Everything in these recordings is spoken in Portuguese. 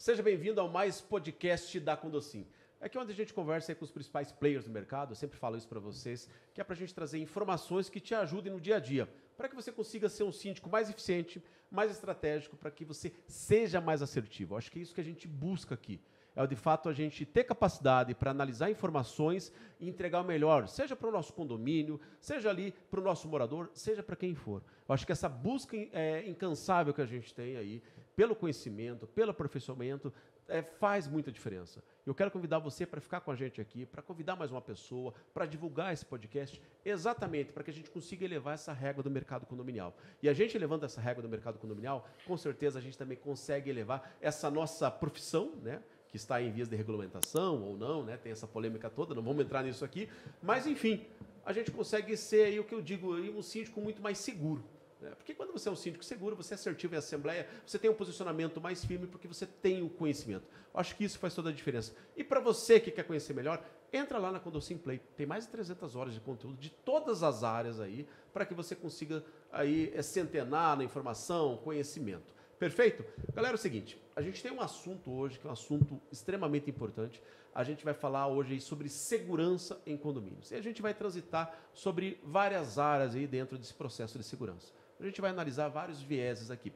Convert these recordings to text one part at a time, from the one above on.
Seja bem-vindo ao mais podcast da Condocin. Aqui é onde a gente conversa com os principais players do mercado, eu sempre falo isso para vocês, que é para a gente trazer informações que te ajudem no dia a dia, para que você consiga ser um síndico mais eficiente, mais estratégico, para que você seja mais assertivo. Eu acho que é isso que a gente busca aqui. É, de fato, a gente ter capacidade para analisar informações e entregar o melhor, seja para o nosso condomínio, seja ali para o nosso morador, seja para quem for. Eu acho que essa busca incansável que a gente tem aí, pelo conhecimento, pelo aperfeiçoamento, faz muita diferença. Eu quero convidar você para ficar com a gente aqui, para convidar mais uma pessoa, para divulgar esse podcast, exatamente para que a gente consiga elevar essa régua do mercado condominial. E a gente elevando essa régua do mercado condominial, com certeza a gente também consegue elevar essa nossa profissão, né? Que está em vias de regulamentação ou não, né? Tem essa polêmica toda, não vamos entrar nisso aqui, mas enfim, a gente consegue ser aí o que eu digo, aí, um síndico muito mais seguro. Né? Porque quando você é um síndico seguro, você é assertivo em assembleia, você tem um posicionamento mais firme porque você tem o conhecimento. Eu acho que isso faz toda a diferença. E para você que quer conhecer melhor, entra lá na Condocin Play. Tem mais de 300 horas de conteúdo de todas as áreas aí, para que você consiga aí centenar na informação, conhecimento. Perfeito? Galera, é o seguinte, a gente tem um assunto hoje, que é um assunto extremamente importante. A gente vai falar hoje sobre segurança em condomínios. E a gente vai transitar sobre várias áreas aí dentro desse processo de segurança. A gente vai analisar vários vieses aqui.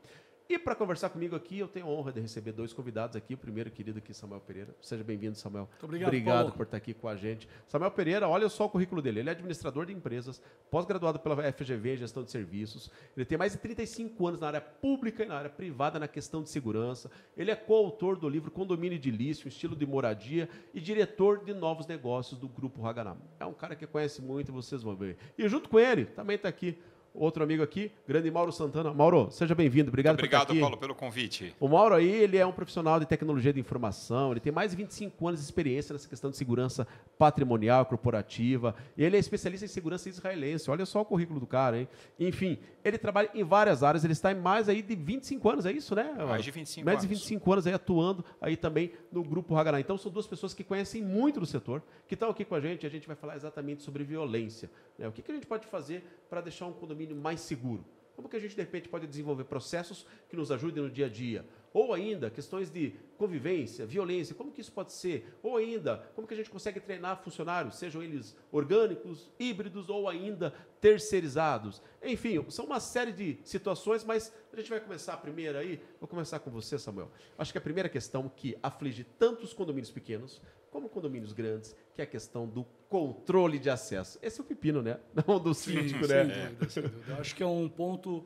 E para conversar comigo aqui, eu tenho a honra de receber dois convidados aqui. O primeiro, querido aqui, Samuel Pereira. Seja bem-vindo, Samuel. Muito obrigado, Obrigado Paulo. por estar aqui com a gente. Samuel Pereira, olha só o currículo dele. Ele é administrador de empresas, pós-graduado pela FGV, Gestão de Serviços. Ele tem mais de 35 anos na área pública e na área privada na questão de segurança. Ele é coautor do livro Condomínio Edilício, Estilo de Moradia e diretor de novos negócios do Grupo Haganah. É um cara que conhece muito, vocês vão ver. E junto com ele, também está aqui outro amigo aqui, grande Mauro Santana. Mauro, seja bem-vindo. Obrigado por estar aqui. Obrigado, Paulo, pelo convite. O Mauro aí, ele é um profissional de tecnologia de informação, ele tem mais de 25 anos de experiência nessa questão de segurança patrimonial, corporativa. Ele é especialista em segurança israelense. Olha só o currículo do cara, hein? Enfim, ele trabalha em várias áreas, ele está em mais aí de 25 anos, é isso, né? Mais de 25 mais anos. de 25 anos aí atuando aí também no Grupo Haganah. Então, são duas pessoas que conhecem muito do setor, que estão aqui com a gente vai falar exatamente sobre violência. Né? O que a gente pode fazer para deixar um condomínio mais seguro? Como que a gente, de repente, pode desenvolver processos que nos ajudem no dia a dia? Ou ainda, questões de convivência, violência, como que isso pode ser? Ou ainda, como que a gente consegue treinar funcionários, sejam eles orgânicos, híbridos ou ainda terceirizados? Enfim, são uma série de situações, mas a gente vai começar a primeira aí. Vou começar com você, Samuel. Acho que a primeira questão que aflige tanto os condomínios pequenos como condomínios grandes, que é a questão do controle de acesso. Esse é o pepino, né? Não do síndico, né? Sem dúvida. Acho que é um ponto...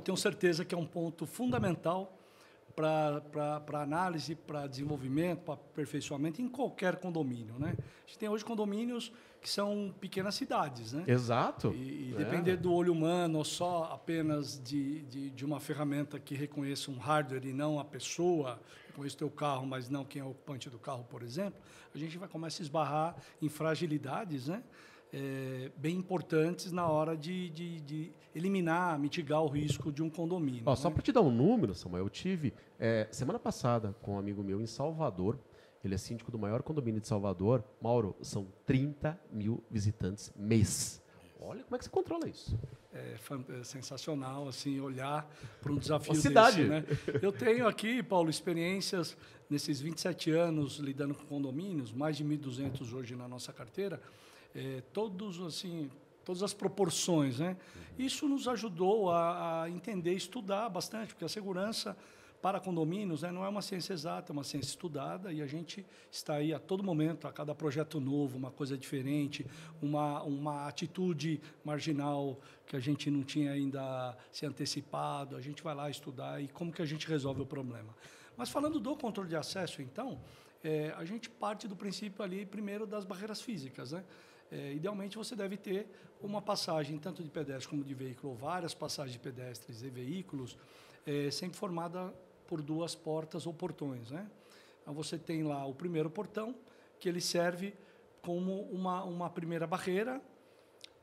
tenho certeza que é um ponto fundamental para análise, para desenvolvimento, para aperfeiçoamento em qualquer condomínio, né? A gente tem hoje condomínios que são pequenas cidades, né? Exato. E depender do olho humano ou só apenas de uma ferramenta que reconheça um hardware e não a pessoa, reconheça o teu carro, mas não quem é o ocupante do carro, por exemplo, a gente vai começar a esbarrar em fragilidades, né? Bem importantes na hora de eliminar, mitigar o risco de um condomínio. Ó, só para te dar um número, Samuel, eu tive semana passada com um amigo meu em Salvador, ele é síndico do maior condomínio de Salvador. Mauro, são 30 mil visitantes mês. Olha como é que você controla isso. É sensacional, assim, olhar para um desafio Uma cidade. desse, né? Eu tenho aqui, Paulo, experiências nesses 27 anos lidando com condomínios, mais de 1.200 hoje na nossa carteira, todas as proporções, né? Isso nos ajudou a entender, estudar bastante, porque a segurança para condomínios, né, não é uma ciência exata, é uma ciência estudada, e a gente está aí a todo momento, a cada projeto novo, uma coisa diferente, uma atitude marginal que a gente não tinha ainda se antecipado, a gente vai lá estudar e como que a gente resolve o problema. Mas falando do controle de acesso, então, a gente parte do princípio ali, primeiro, das barreiras físicas, né? Idealmente, você deve ter uma passagem, tanto de pedestre como de veículo, ou várias passagens de pedestres e veículos, sempre formada por duas portas ou portões, né? Então, você tem lá o primeiro portão, que ele serve como uma primeira barreira,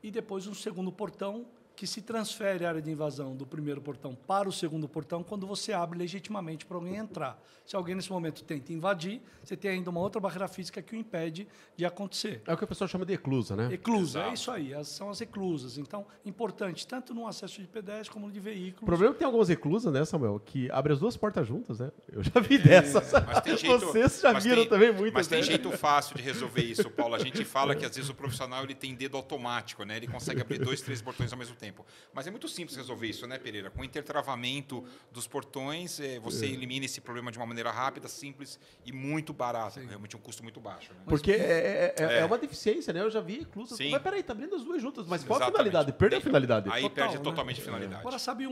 e depois um segundo portão, que se transfere a área de invasão do primeiro portão para o segundo portão quando você abre legitimamente para alguém entrar. Se alguém nesse momento tenta invadir, você tem ainda uma outra barreira física que o impede de acontecer. É o que o pessoal chama de eclusa, né? Eclusa, Exato. é isso aí, são as eclusas. Então, importante tanto no acesso de pedestre como no de veículos. O problema é que tem algumas eclusas, né, Samuel, que abre as duas portas juntas, né? Eu já vi dessas. Mas tem jeito, Vocês já mas viram tem- também muitas, Mas tem né? jeito fácil de resolver isso, Paulo. A gente fala que às vezes o profissional ele tem dedo automático, né? Ele consegue abrir 2, 3 portões ao mesmo tempo. Mas é muito simples resolver isso, né, Pereira? Com o intertravamento dos portões, você elimina esse problema de uma maneira rápida, simples e muito barata. Realmente um custo muito baixo. Né? Porque é uma deficiência, né? Eu já vi eclusas. Sim. Mas peraí, tá abrindo as duas juntas. Mas qual a Exatamente. finalidade? Perdeu a finalidade. Aí Total, perde né? totalmente a finalidade. Agora, sabe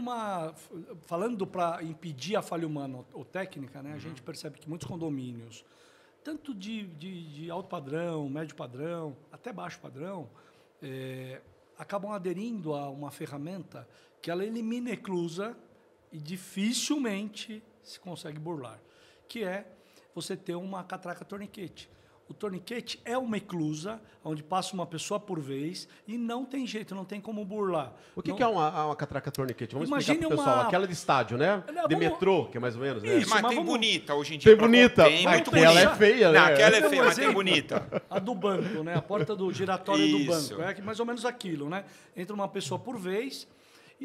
falando para impedir a falha humana ou técnica, né, a gente percebe que muitos condomínios, tanto de alto padrão, médio padrão, até baixo padrão, acabam aderindo a uma ferramenta que ela elimina a eclusa e dificilmente se consegue burlar, que é você ter uma catraca torniquete. O torniquete é uma eclusa, onde passa uma pessoa por vez e não tem jeito, não tem como burlar. O que, Não- que é uma catraca torniquete? Vamos explicar Imagine pro pessoal. uma- Aquela de estádio, né? Olha, De vamos- metrô, que é mais ou menos, né? Isso, Mas mas tem vamos- bonita hoje em dia. Tem pra- bonita, Tem mas muito aquela é bonita. feia, né? Não, aquela é Então, feia, um mas tem exemplo. bonita. A do banco, né? A porta do giratório do Isso. banco. É mais ou menos aquilo, né? Entra uma pessoa por vez,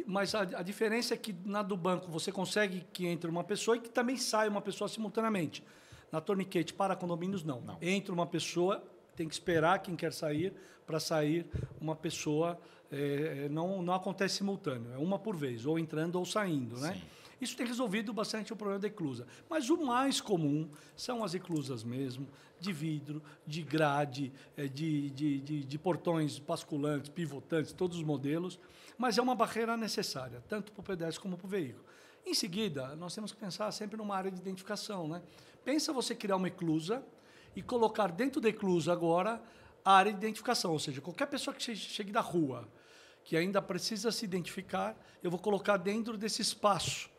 mas a diferença é que na do banco você consegue que entre uma pessoa e que também saia uma pessoa simultaneamente. Na torniquete para condomínios, não. Entra uma pessoa, tem que esperar quem quer sair para sair uma pessoa. Não acontece simultâneo, é uma por vez, ou entrando ou saindo, né? Sim. Isso tem resolvido bastante o problema da eclusa. Mas o mais comum são as eclusas mesmo, de vidro, de grade, de portões basculantes, pivotantes, todos os modelos. Mas é uma barreira necessária, tanto para o pedestre como para o veículo. Em seguida, nós temos que pensar sempre numa área de identificação, né? Pensa você criar uma eclusa e colocar dentro da eclusa agora a área de identificação, ou seja, qualquer pessoa que chegue da rua, que ainda precisa se identificar, eu vou colocar dentro desse espaço.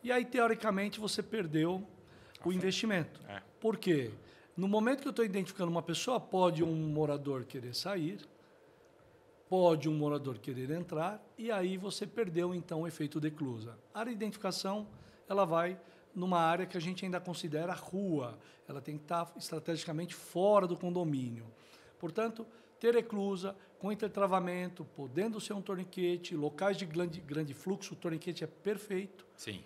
E aí, teoricamente, você perdeu o investimento. É. Por quê? No momento que eu estou identificando uma pessoa, pode um morador querer sair, pode um morador querer entrar, e aí você perdeu, então, o efeito de eclusa. A área de identificação, ela vai numa área que a gente ainda considera rua. Ela tem que estar estrategicamente fora do condomínio. Portanto, ter eclusa, com intertravamento, podendo ser um torniquete, locais de grande fluxo, o torniquete é perfeito. Sim.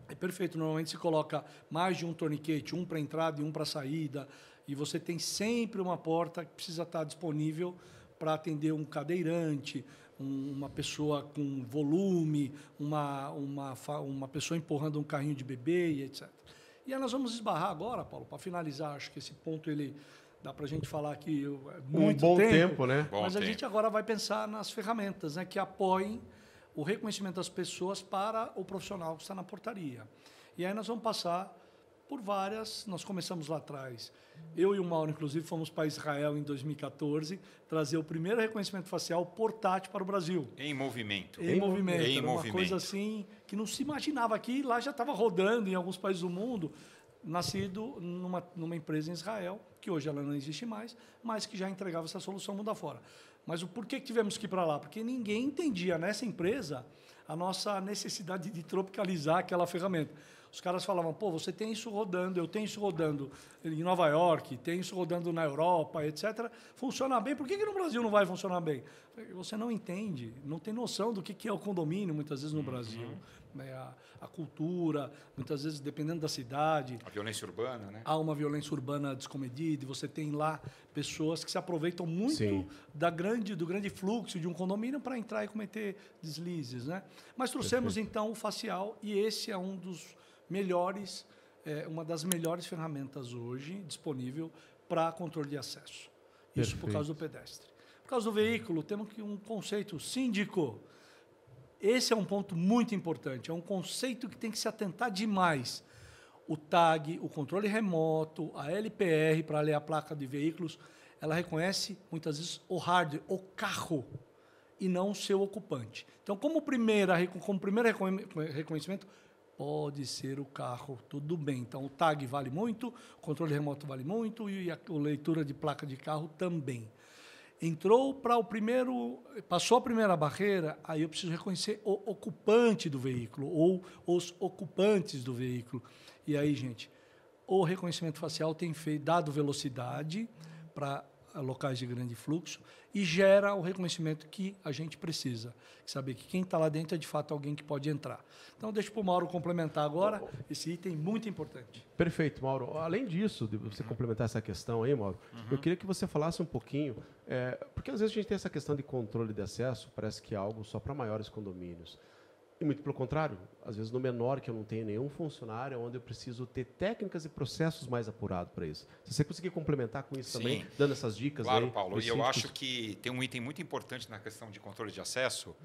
É perfeito. Normalmente se coloca mais de um torniquete, um para entrada e um para saída, e você tem sempre uma porta que precisa estar disponível para atender um cadeirante, uma pessoa com volume, uma pessoa empurrando um carrinho de bebê e etc. E aí nós vamos esbarrar agora, Paulo, para finalizar, acho que esse ponto ele dá para a gente falar aqui muito bom tempo, né? Bom mas a tempo. gente agora vai pensar nas ferramentas, né, que apoiem o reconhecimento das pessoas para o profissional que está na portaria. E aí nós vamos passar por várias, nós começamos lá atrás. Eu e o Mauro, inclusive, fomos para Israel em 2014, trazer o primeiro reconhecimento facial portátil para o Brasil. Em movimento. Em movimento. Em Era uma movimento. coisa assim que não se imaginava aqui, lá já estava rodando em alguns países do mundo, nascido numa empresa em Israel, que hoje ela não existe mais, mas que já entregava essa solução mundo afora. Mas o porquê que tivemos que ir para lá? Porque ninguém entendia nessa empresa a nossa necessidade de tropicalizar aquela ferramenta. Os caras falavam, pô, você tem isso rodando, eu tenho isso rodando em Nova York, tem isso rodando na Europa, etc. Funciona bem, por que no Brasil não vai funcionar bem? Você não entende, não tem noção do que é o condomínio, muitas vezes, no Brasil. Né? A cultura, muitas vezes, dependendo da cidade, A violência urbana, né? há uma violência urbana descomedida e você tem lá pessoas que se aproveitam muito Sim. do grande fluxo de um condomínio para entrar e cometer deslizes, né? Mas trouxemos, então, o facial e esse é um dos melhores, uma das melhores ferramentas hoje disponível para controle de acesso. Isso por Perfeito. causa do pedestre. Por causa do veículo, temos um conceito síndico. Esse é um ponto muito importante, é um conceito que tem que se atentar demais. O TAG, o controle remoto, a LPR, para ler a placa de veículos, ela reconhece, muitas vezes, o hardware, o carro, e não o seu ocupante. Então, como primeiro reconhecimento, pode ser o carro, tudo bem. Então, o TAG vale muito, o controle remoto vale muito, e a leitura de placa de carro também. Entrou para o primeiro, passou a primeira barreira, aí eu preciso reconhecer o ocupante do veículo ou os ocupantes do veículo. E aí, gente, o reconhecimento facial tem dado velocidade para locais de grande fluxo e gera o reconhecimento que a gente precisa. Saber que quem está lá dentro é, de fato, alguém que pode entrar. Então, deixa para o Mauro complementar agora esse item muito importante. Perfeito, Mauro. Além disso, de você complementar essa questão aí, Mauro, eu queria que você falasse um pouquinho, porque às vezes a gente tem essa questão de controle de acesso, parece que é algo só para maiores condomínios. E muito pelo contrário, às vezes no menor, que eu não tenho nenhum funcionário, é onde eu preciso ter técnicas e processos mais apurados para isso. Se você conseguir complementar com isso também, dando essas dicas aí. Claro, Paulo. E eu acho que tem um item muito importante na questão de controle de acesso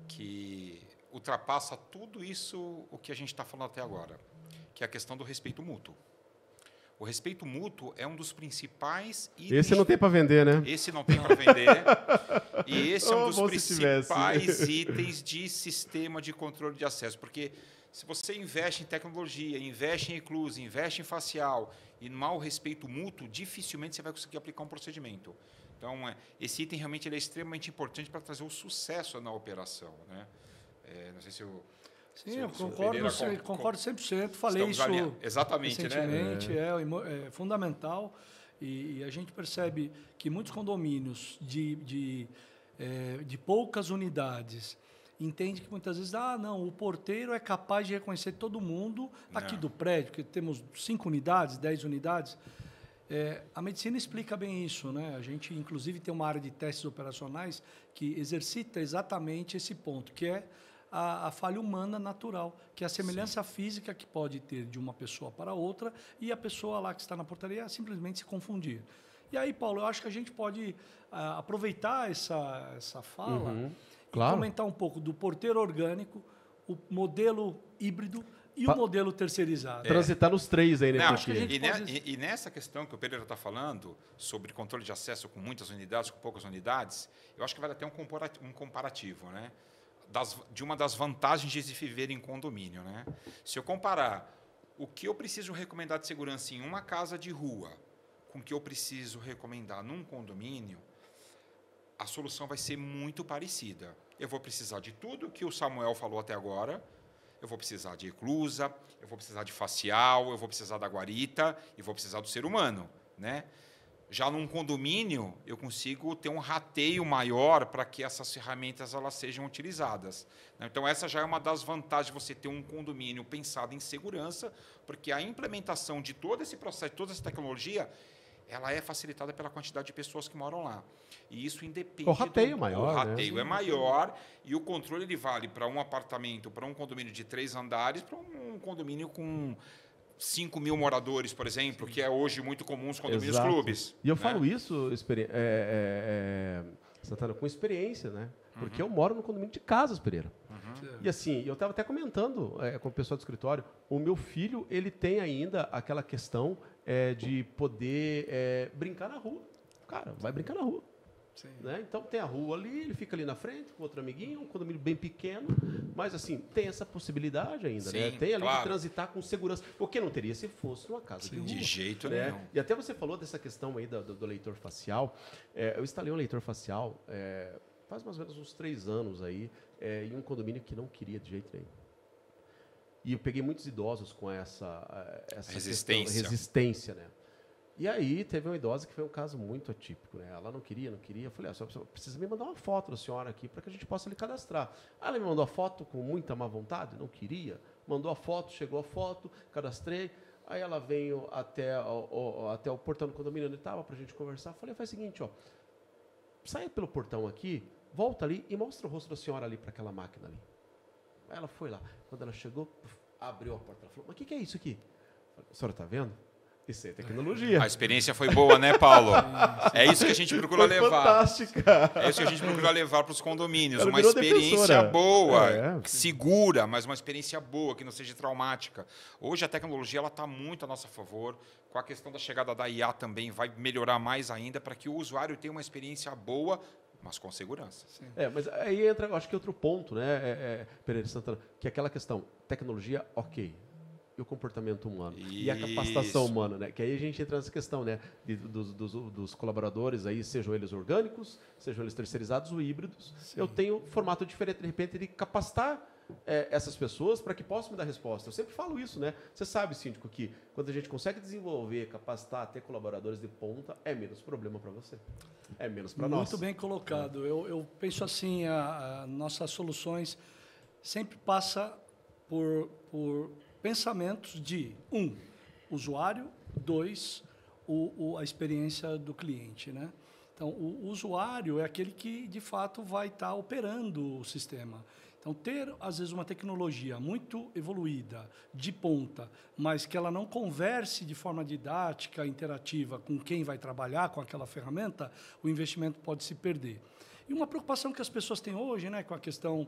que ultrapassa tudo isso o que a gente está falando até agora, que é a questão do respeito mútuo. O respeito mútuo é um dos principais itens. Esse não tem para vender, né? Esse não tem para vender. E esse é um dos principais itens de sistema de controle de acesso. Porque se você investe em tecnologia, investe em ecluse, investe em facial e não há o respeito mútuo, dificilmente você vai conseguir aplicar um procedimento. Então, esse item realmente ele é extremamente importante para trazer o sucesso na operação, né? Não sei se eu... Sim, eu concordo 100%. Falei isso exatamente, recentemente, é fundamental. E a gente percebe que muitos condomínios de poucas unidades entendem que muitas vezes, não, o porteiro é capaz de reconhecer todo mundo aqui do prédio, que temos 5 unidades, 10 unidades. A medicina explica bem isso, né? A gente, inclusive, tem uma área de testes operacionais que exercita exatamente esse ponto, que é a falha humana natural, que é a semelhança física que pode ter de uma pessoa para outra e a pessoa lá que está na portaria simplesmente se confundir. E aí, Paulo, eu acho que a gente pode aproveitar essa fala e comentar um pouco do porteiro orgânico, o modelo híbrido e o modelo terceirizado. Transitar nos 3 aí, né? E nessa questão que o Pereira está falando, sobre controle de acesso com muitas unidades, com poucas unidades, eu acho que vale até um comparativo, né? De uma das vantagens de se viver em condomínio, né? Se eu comparar o que eu preciso recomendar de segurança em uma casa de rua com o que eu preciso recomendar num condomínio, a solução vai ser muito parecida. Eu vou precisar de tudo que o Samuel falou até agora, eu vou precisar de eclusa, eu vou precisar de facial, eu vou precisar da guarita e vou precisar do ser humano, né? Já num condomínio, eu consigo ter um rateio maior para que essas ferramentas elas sejam utilizadas. Então, essa já é uma das vantagens de você ter um condomínio pensado em segurança, porque a implementação de todo esse processo, de toda essa tecnologia, ela é facilitada pela quantidade de pessoas que moram lá. E isso independe... O rateio maior, o rateio é maior e o controle ele vale para um apartamento, para um condomínio de 3 andares, para um condomínio com 5 mil moradores, por exemplo, que é hoje muito comum nos condomínios clubes. E eu falo isso, Santana, com experiência, né? Porque eu moro no condomínio de Casas, Pereira. E assim, eu estava até comentando com o pessoal do escritório, o meu filho, ele tem ainda aquela questão de poder brincar na rua. Cara, vai brincar na rua. Né? Então tem a rua ali, ele fica ali na frente com outro amiguinho, um condomínio bem pequeno, mas assim, tem essa possibilidade ainda, né? Tem ali de transitar com segurança, o que não teria se fosse numa casa de rua. De jeito nenhum. E até você falou dessa questão aí do leitor facial. Eu instalei um leitor facial faz mais ou menos uns 3 anos aí, em um condomínio que não queria de jeito nenhum. E eu peguei muitos idosos com essa resistência, né? E aí teve uma idosa que foi um caso muito atípico, né? Ela não queria. Eu falei, só precisa me mandar uma foto da senhora aqui para que a gente possa lhe cadastrar. Ela me mandou a foto com muita má vontade, não queria. Mandou a foto, chegou a foto, cadastrei. Aí ela veio até o portão do condomínio onde estava para a gente conversar. Falei, faz o seguinte, saia pelo portão aqui, volta ali e mostra o rosto da senhora ali para aquela máquina ali. Aí ela foi lá. Quando ela chegou, abriu a porta. Ela falou, mas o que é isso aqui? Falei, a senhora está vendo? Isso é tecnologia. A experiência foi boa, né, Paulo? É isso que a gente procura levar. Fantástica. É isso que a gente procura levar para os condomínios. Uma experiência boa, segura, mas uma experiência boa, que não seja traumática. Hoje a tecnologia está muito a nosso favor. Com a questão da chegada da IA também vai melhorar mais ainda para que o usuário tenha uma experiência boa, mas com segurança. Sim. Mas aí entra, acho que outro ponto, né, Pereira Santana, que é aquela questão, tecnologia, ok. e o comportamento humano. E a capacitação humana, né? Que aí a gente entra nessa questão, né? Dos colaboradores aí, sejam eles orgânicos, sejam eles terceirizados ou híbridos. Sim. Eu tenho formato diferente, de repente, de capacitar essas pessoas para que possam me dar resposta. Eu sempre falo isso, né? Você sabe, síndico, que quando a gente consegue desenvolver, capacitar, ter colaboradores de ponta, é menos problema para você. É menos para nós. Muito bem colocado. Eu penso assim, nossas soluções sempre passa por pensamentos de, usuário, 2, a experiência do cliente, né? Então, o usuário é aquele que, de fato, vai estar operando o sistema. Então, ter, às vezes, uma tecnologia muito evoluída, de ponta, mas que ela não converse de forma didática, interativa com quem vai trabalhar com aquela ferramenta, o investimento pode se perder. E uma preocupação que as pessoas têm hoje, né, com a questão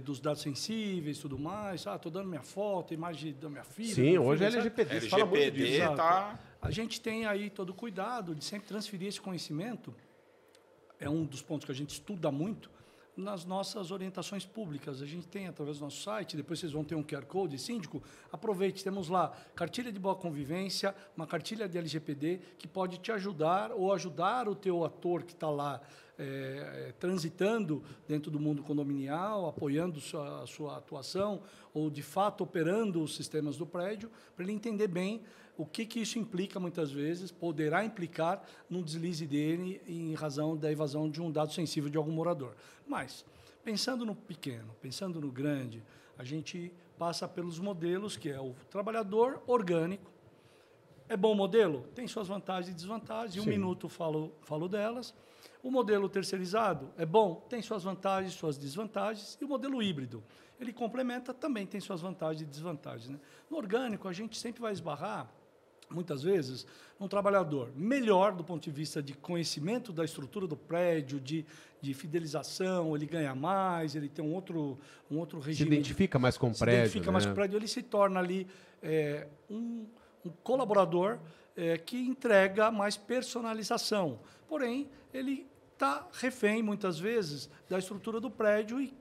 dos dados sensíveis e tudo mais. Estou dando minha foto, imagem da minha filha. Sim, hoje é LGPD. Você fala muito disso. Tá... A gente tem aí todo o cuidado de sempre transferir esse conhecimento. É um dos pontos que a gente estuda muito nas nossas orientações públicas. A gente tem através do nosso site, depois vocês vão ter um QR Code, síndico, aproveite, temos lá cartilha de boa convivência, uma cartilha de LGPD que pode te ajudar ou ajudar o teu ator que está lá transitando dentro do mundo condominial, apoiando a sua atuação ou, de fato, operando os sistemas do prédio, para ele entender bem o que isso implica, muitas vezes, poderá implicar num deslize dele em razão da evasão de um dado sensível de algum morador. Mas, pensando no pequeno, pensando no grande, a gente passa pelos modelos, que é o trabalhador orgânico. É bom modelo? Tem suas vantagens e desvantagens. Em um minuto falo delas. O modelo terceirizado é bom? Tem suas vantagens e suas desvantagens. E o modelo híbrido, ele complementa, também tem suas vantagens e desvantagens, né? No orgânico, a gente sempre vai esbarrar, muitas vezes, um trabalhador melhor do ponto de vista de conhecimento da estrutura do prédio, de fidelização, ele ganha mais, ele tem um outro regime. Se identifica mais com o prédio. Se identifica mais com o prédio, ele se torna ali um colaborador que entrega mais personalização. Porém, ele está refém, muitas vezes, da estrutura do prédio e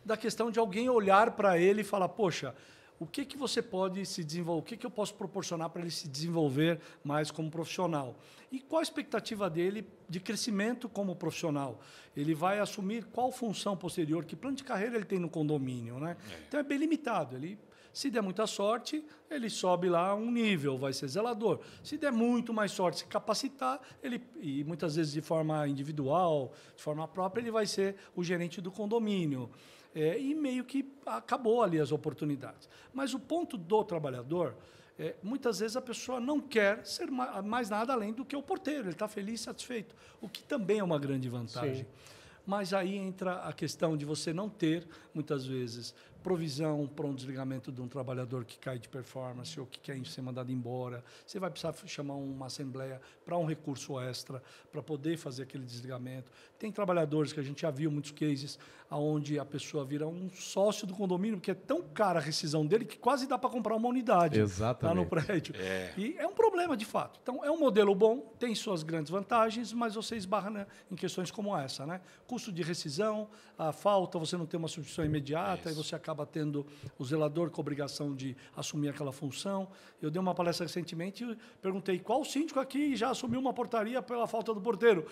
da questão de alguém olhar para ele e falar, poxa, o que você pode se desenvolver, o que eu posso proporcionar para ele se desenvolver mais como profissional? E qual a expectativa dele de crescimento como profissional? Ele vai assumir qual função posterior, que plano de carreira ele tem no condomínio, né? Então, é bem limitado. Ele, se der muita sorte, ele sobe lá um nível, vai ser zelador. Se der muito mais sorte, se capacitar, e muitas vezes de forma individual, de forma própria, ele vai ser o gerente do condomínio. E meio que acabou ali as oportunidades. Mas o ponto do trabalhador, muitas vezes a pessoa não quer ser mais nada além do que o porteiro, ele está feliz e satisfeito, o que também é uma grande vantagem. Sim. Mas aí entra a questão de você não ter, muitas vezes, provisão para um desligamento de um trabalhador que cai de performance ou que quer ser mandado embora. Você vai precisar chamar uma assembleia para um recurso extra para poder fazer aquele desligamento. Tem trabalhadores que a gente já viu muitos cases onde a pessoa vira um sócio do condomínio, porque é tão cara a rescisão dele que quase dá para comprar uma unidade. Exatamente. Lá no prédio. E é um problema, de fato. Então, é um modelo bom, tem suas grandes vantagens, mas você esbarra, né, em questões como essa, né? Custo de rescisão, a falta, você não tem uma substituição imediata, e você acaba tendo o zelador com a obrigação de assumir aquela função. Eu dei uma palestra recentemente e perguntei qual síndico aqui já assumiu uma portaria pela falta do porteiro.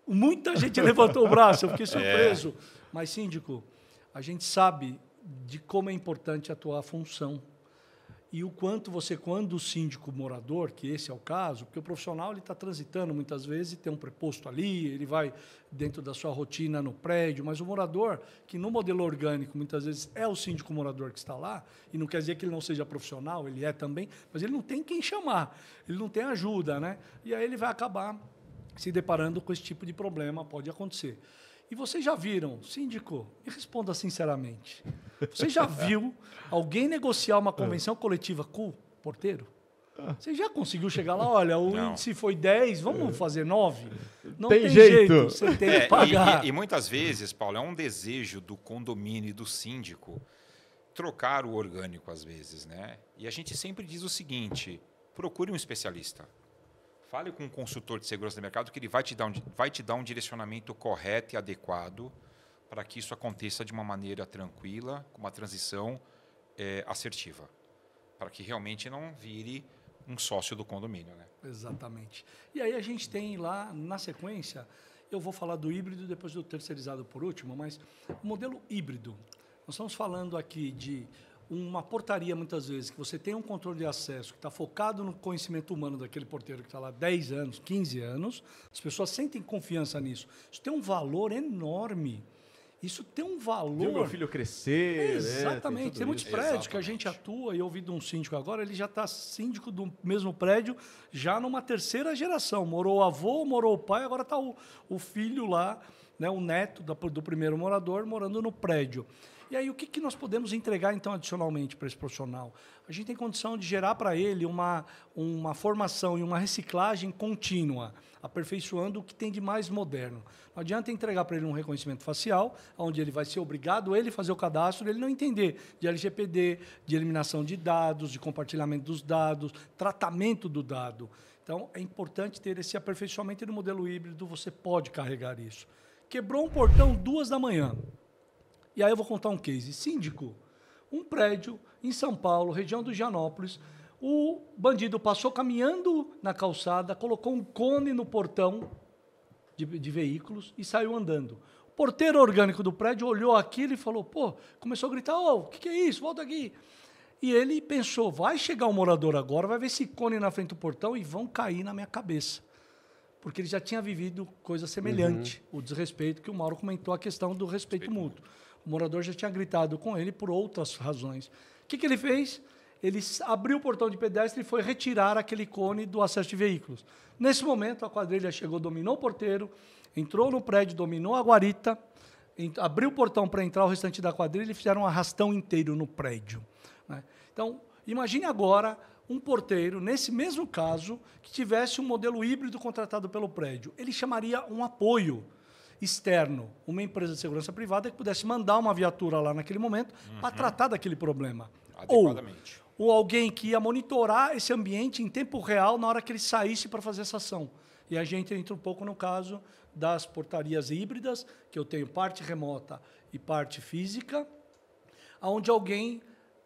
Muita gente levantou o braço, eu fiquei surpreso. Mas, síndico, a gente sabe de como é importante atuar a função. E o quanto você, quando o síndico morador, que esse é o caso, porque o profissional ele está transitando muitas vezes, tem um preposto ali, ele vai dentro da sua rotina no prédio, mas o morador, que no modelo orgânico muitas vezes é o síndico morador que está lá, e não quer dizer que ele não seja profissional, ele é também, mas ele não tem quem chamar, ele não tem ajuda, né? E aí ele vai acabar se deparando com esse tipo de problema, pode acontecer. E vocês já viram, síndico, me responda sinceramente, você já viu alguém negociar uma convenção coletiva com o porteiro? Você já conseguiu chegar lá? Olha, o índice foi 10, vamos fazer 9? Não tem jeito, você tem que pagar. E muitas vezes, Paulo, é um desejo do condomínio e do síndico trocar o orgânico às vezes, né? E a gente sempre diz o seguinte, procure um especialista. Fale com um consultor de segurança do mercado que ele vai te dar um direcionamento correto e adequado para que isso aconteça de uma maneira tranquila, com uma transição assertiva. para que realmente não vire um sócio do condomínio, né? Exatamente. E aí a gente tem lá, na sequência, eu vou falar do híbrido, depois do terceirizado por último, mas o modelo híbrido, nós estamos falando aqui de uma portaria, muitas vezes, que você tem um controle de acesso que está focado no conhecimento humano daquele porteiro que está lá 10 anos, 15 anos, as pessoas sentem confiança nisso. Isso tem um valor enorme. Isso tem um valor... Viu meu filho crescer, exatamente. Né? Tem muitos prédios que a gente atua, e eu ouvi de um síndico agora, ele já está síndico do mesmo prédio, já numa terceira geração. Morou o avô, morou o pai, agora está o filho lá, né, o neto do primeiro morador, morando no prédio. E aí, o que nós podemos entregar, então, adicionalmente para esse profissional? A gente tem condição de gerar para ele uma formação e uma reciclagem contínua, aperfeiçoando o que tem de mais moderno. Não adianta entregar para ele um reconhecimento facial, onde ele vai ser obrigado a ele fazer o cadastro, ele não entender de LGPD, de eliminação de dados, de compartilhamento dos dados, tratamento do dado. Então, é importante ter esse aperfeiçoamento, e no modelo híbrido você pode carregar isso. Quebrou um portão 2 da manhã. E aí eu vou contar um case. Síndico, um prédio em São Paulo, região do Higienópolis, o bandido passou caminhando na calçada, colocou um cone no portão de veículos e saiu andando. O porteiro orgânico do prédio olhou aquilo e falou, pô, começou a gritar, ô, o que é isso? Volta aqui. E ele pensou, vai chegar um morador agora, vai ver esse cone na frente do portão e vão cair na minha cabeça. Porque ele já tinha vivido coisa semelhante, o desrespeito que o Mauro comentou, a questão do respeito mútuo. O morador já tinha gritado com ele por outras razões. O que ele fez? Ele abriu o portão de pedestre e foi retirar aquele cone do acesso de veículos. Nesse momento, a quadrilha chegou, dominou o porteiro, entrou no prédio, dominou a guarita, abriu o portão para entrar o restante da quadrilha e fizeram um arrastão inteiro no prédio. Né? Então, imagine agora um porteiro, nesse mesmo caso, que tivesse um modelo híbrido contratado pelo prédio. Ele chamaria um apoio externo, uma empresa de segurança privada que pudesse mandar uma viatura lá naquele momento para tratar daquele problema. Adequadamente. Ou alguém que ia monitorar esse ambiente em tempo real na hora que ele saísse para fazer essa ação. E a gente entra um pouco no caso das portarias híbridas, que eu tenho parte remota e parte física, onde alguém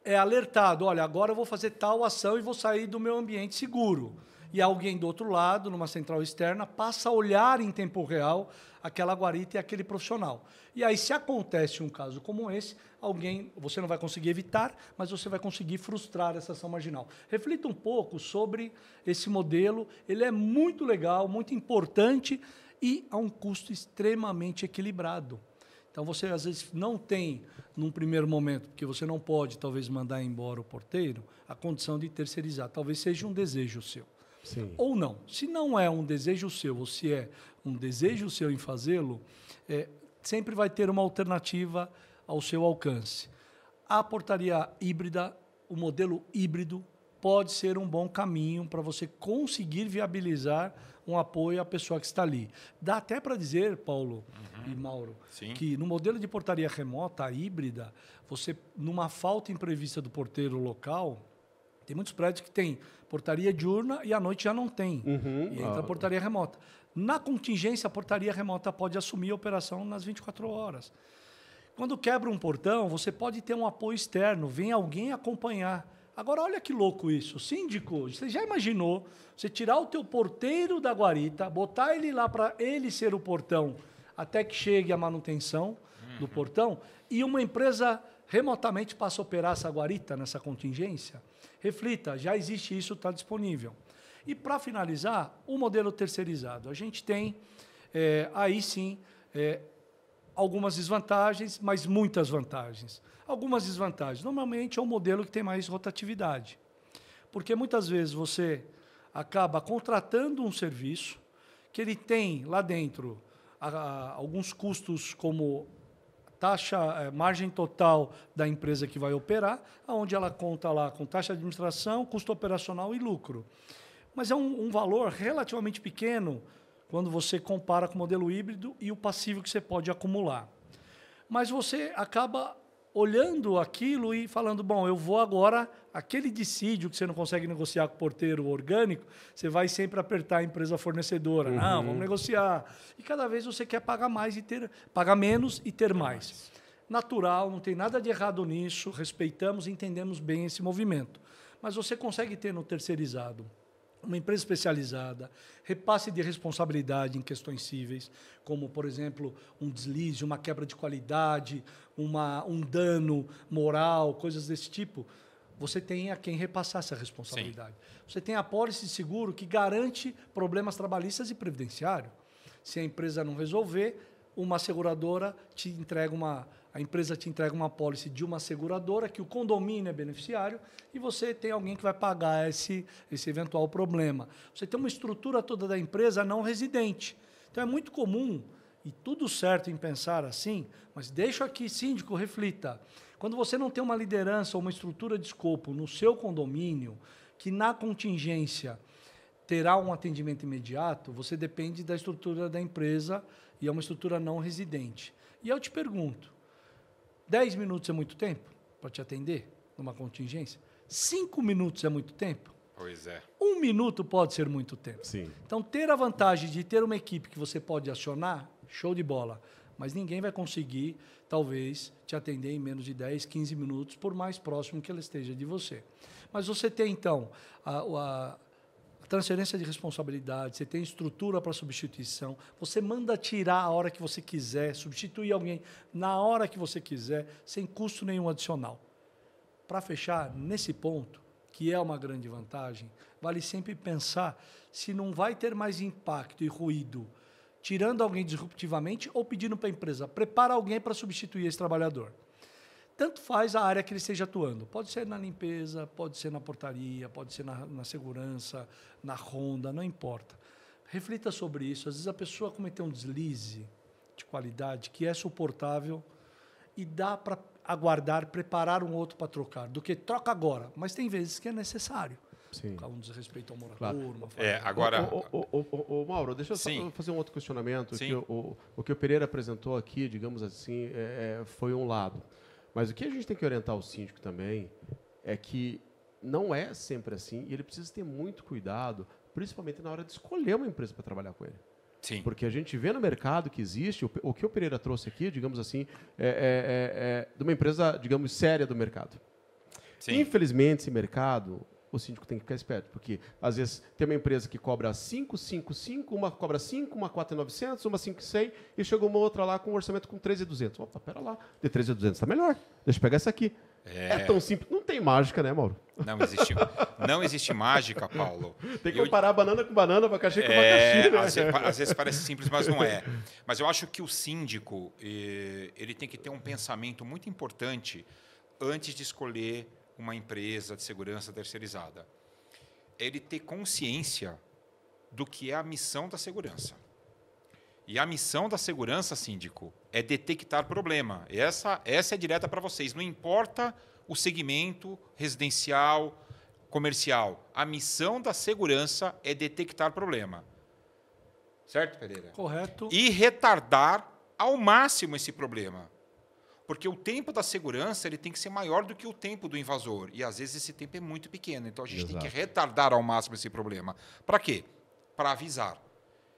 é alertado, olha, agora eu vou fazer tal ação e vou sair do meu ambiente seguro. E alguém do outro lado, numa central externa, passa a olhar em tempo real aquela guarita e aquele profissional. E aí, se acontece um caso como esse, você não vai conseguir evitar, mas você vai conseguir frustrar essa ação marginal. Reflita um pouco sobre esse modelo, ele é muito legal, muito importante e a um custo extremamente equilibrado. Então, você, às vezes, não tem, num primeiro momento, porque você não pode, talvez, mandar embora o porteiro, a condição de terceirizar. Talvez seja um desejo seu. Sim. Ou não. Se não é um desejo seu, ou se é um desejo seu em fazê-lo, sempre vai ter uma alternativa ao seu alcance. A portaria híbrida, o modelo híbrido, pode ser um bom caminho para você conseguir viabilizar um apoio à pessoa que está ali. Dá até para dizer, Paulo e Mauro, Sim. que no modelo de portaria remota, híbrida, você, numa falta imprevista do porteiro local, tem muitos prédios que tem portaria diurna e à noite já não tem. E entra a portaria remota. Na contingência, a portaria remota pode assumir a operação nas 24 horas. Quando quebra um portão, você pode ter um apoio externo, vem alguém acompanhar. Agora, olha que louco isso. Síndico, você já imaginou você tirar o teu porteiro da guarita, botar ele lá para ele ser o portão até que chegue a manutenção do portão e uma empresa remotamente passa a operar essa guarita nessa contingência? Reflita, já existe isso, está disponível. E, para finalizar, o modelo terceirizado. A gente tem, aí sim, algumas desvantagens, mas muitas vantagens. Algumas desvantagens. Normalmente é um modelo que tem mais rotatividade. Porque muitas vezes você acaba contratando um serviço que ele tem lá dentro alguns custos como taxa, margem total da empresa que vai operar, onde ela conta lá com taxa de administração, custo operacional e lucro. Mas é um valor relativamente pequeno quando você compara com o modelo híbrido e o passivo que você pode acumular. Mas você acaba olhando aquilo e falando, bom, eu vou agora, aquele dissídio que você não consegue negociar com o porteiro orgânico, você vai sempre apertar a empresa fornecedora. Não, vamos negociar. E cada vez você quer pagar mais pagar menos e ter mais. Natural, não tem nada de errado nisso, respeitamos e entendemos bem esse movimento. Mas você consegue ter no terceirizado uma empresa especializada, repasse de responsabilidade em questões cíveis, como, por exemplo, um deslize, uma quebra de qualidade, um dano moral, coisas desse tipo. Você tem a quem repassar essa responsabilidade. Sim. Você tem a apólice de seguro que garante problemas trabalhistas e previdenciários. Se a empresa não resolver, uma seguradora te entrega a empresa te entrega uma apólice de uma seguradora, que o condomínio é beneficiário, e você tem alguém que vai pagar esse eventual problema. Você tem uma estrutura toda da empresa não residente. Então, é muito comum, e tudo certo em pensar assim, mas deixo aqui, síndico, reflita. Quando você não tem uma liderança ou uma estrutura de escopo no seu condomínio, que na contingência terá um atendimento imediato, você depende da estrutura da empresa e é uma estrutura não residente. E eu te pergunto, 10 minutos é muito tempo para te atender numa contingência? 5 minutos é muito tempo? Pois é. 1 minuto pode ser muito tempo. Sim. Então, ter a vantagem de ter uma equipe que você pode acionar, show de bola. Mas ninguém vai conseguir, talvez, te atender em menos de 10, 15 minutos, por mais próximo que ela esteja de você. Mas você tem, então, a transferência de responsabilidade, você tem estrutura para substituição, você manda tirar a hora que você quiser, substituir alguém na hora que você quiser, sem custo nenhum adicional. Para fechar, nesse ponto, que é uma grande vantagem, vale sempre pensar se não vai ter mais impacto e ruído tirando alguém disruptivamente ou pedindo para a empresa, prepara alguém para substituir esse trabalhador. Tanto faz a área que ele esteja atuando. Pode ser na limpeza, pode ser na portaria, pode ser na segurança, na ronda, não importa. Reflita sobre isso. Às vezes a pessoa cometeu um deslize de qualidade que é suportável e dá para aguardar, preparar um outro para trocar, do que troca agora. Mas tem vezes que é necessário. Sim. Um desrespeito ao morador. Claro. Agora... Mauro, deixa eu só fazer um outro questionamento. Sim. Que o que o Pereira apresentou aqui, digamos assim, foi um lado. Mas o que a gente tem que orientar o síndico também é que não é sempre assim e ele precisa ter muito cuidado, principalmente na hora de escolher uma empresa para trabalhar com ele. Sim. Porque a gente vê no mercado que existe, o que o Pereira trouxe aqui, digamos assim, de uma empresa, digamos, séria do mercado. Sim. Infelizmente, esse mercado, o síndico tem que ficar esperto, porque às vezes tem uma empresa que cobra 5,55, uma cobra 5, uma 4,900, uma 5,100 e chega uma outra lá com um orçamento com 13,200. Opa, pera lá, de 13,200 está melhor, deixa eu pegar essa aqui. É tão simples, não tem mágica, né, Mauro? Não existe mágica, Paulo. Tem que comparar banana com banana, abacaxi com abacaxi. Né? Às vezes parece simples, mas não é. Mas eu acho que o síndico ele tem que ter um pensamento muito importante antes de escolher uma empresa de segurança terceirizada. Ele ter consciência do que é a missão da segurança. E a missão da segurança, síndico, é detectar problema. Essa é direta para vocês. Não importa o segmento residencial, comercial. A missão da segurança é detectar problema. Certo, Pereira? Correto. E retardar ao máximo esse problema. Porque o tempo da segurança ele tem que ser maior do que o tempo do invasor. E, às vezes, esse tempo é muito pequeno. Então, a gente tem que retardar ao máximo esse problema. Para quê? Para avisar.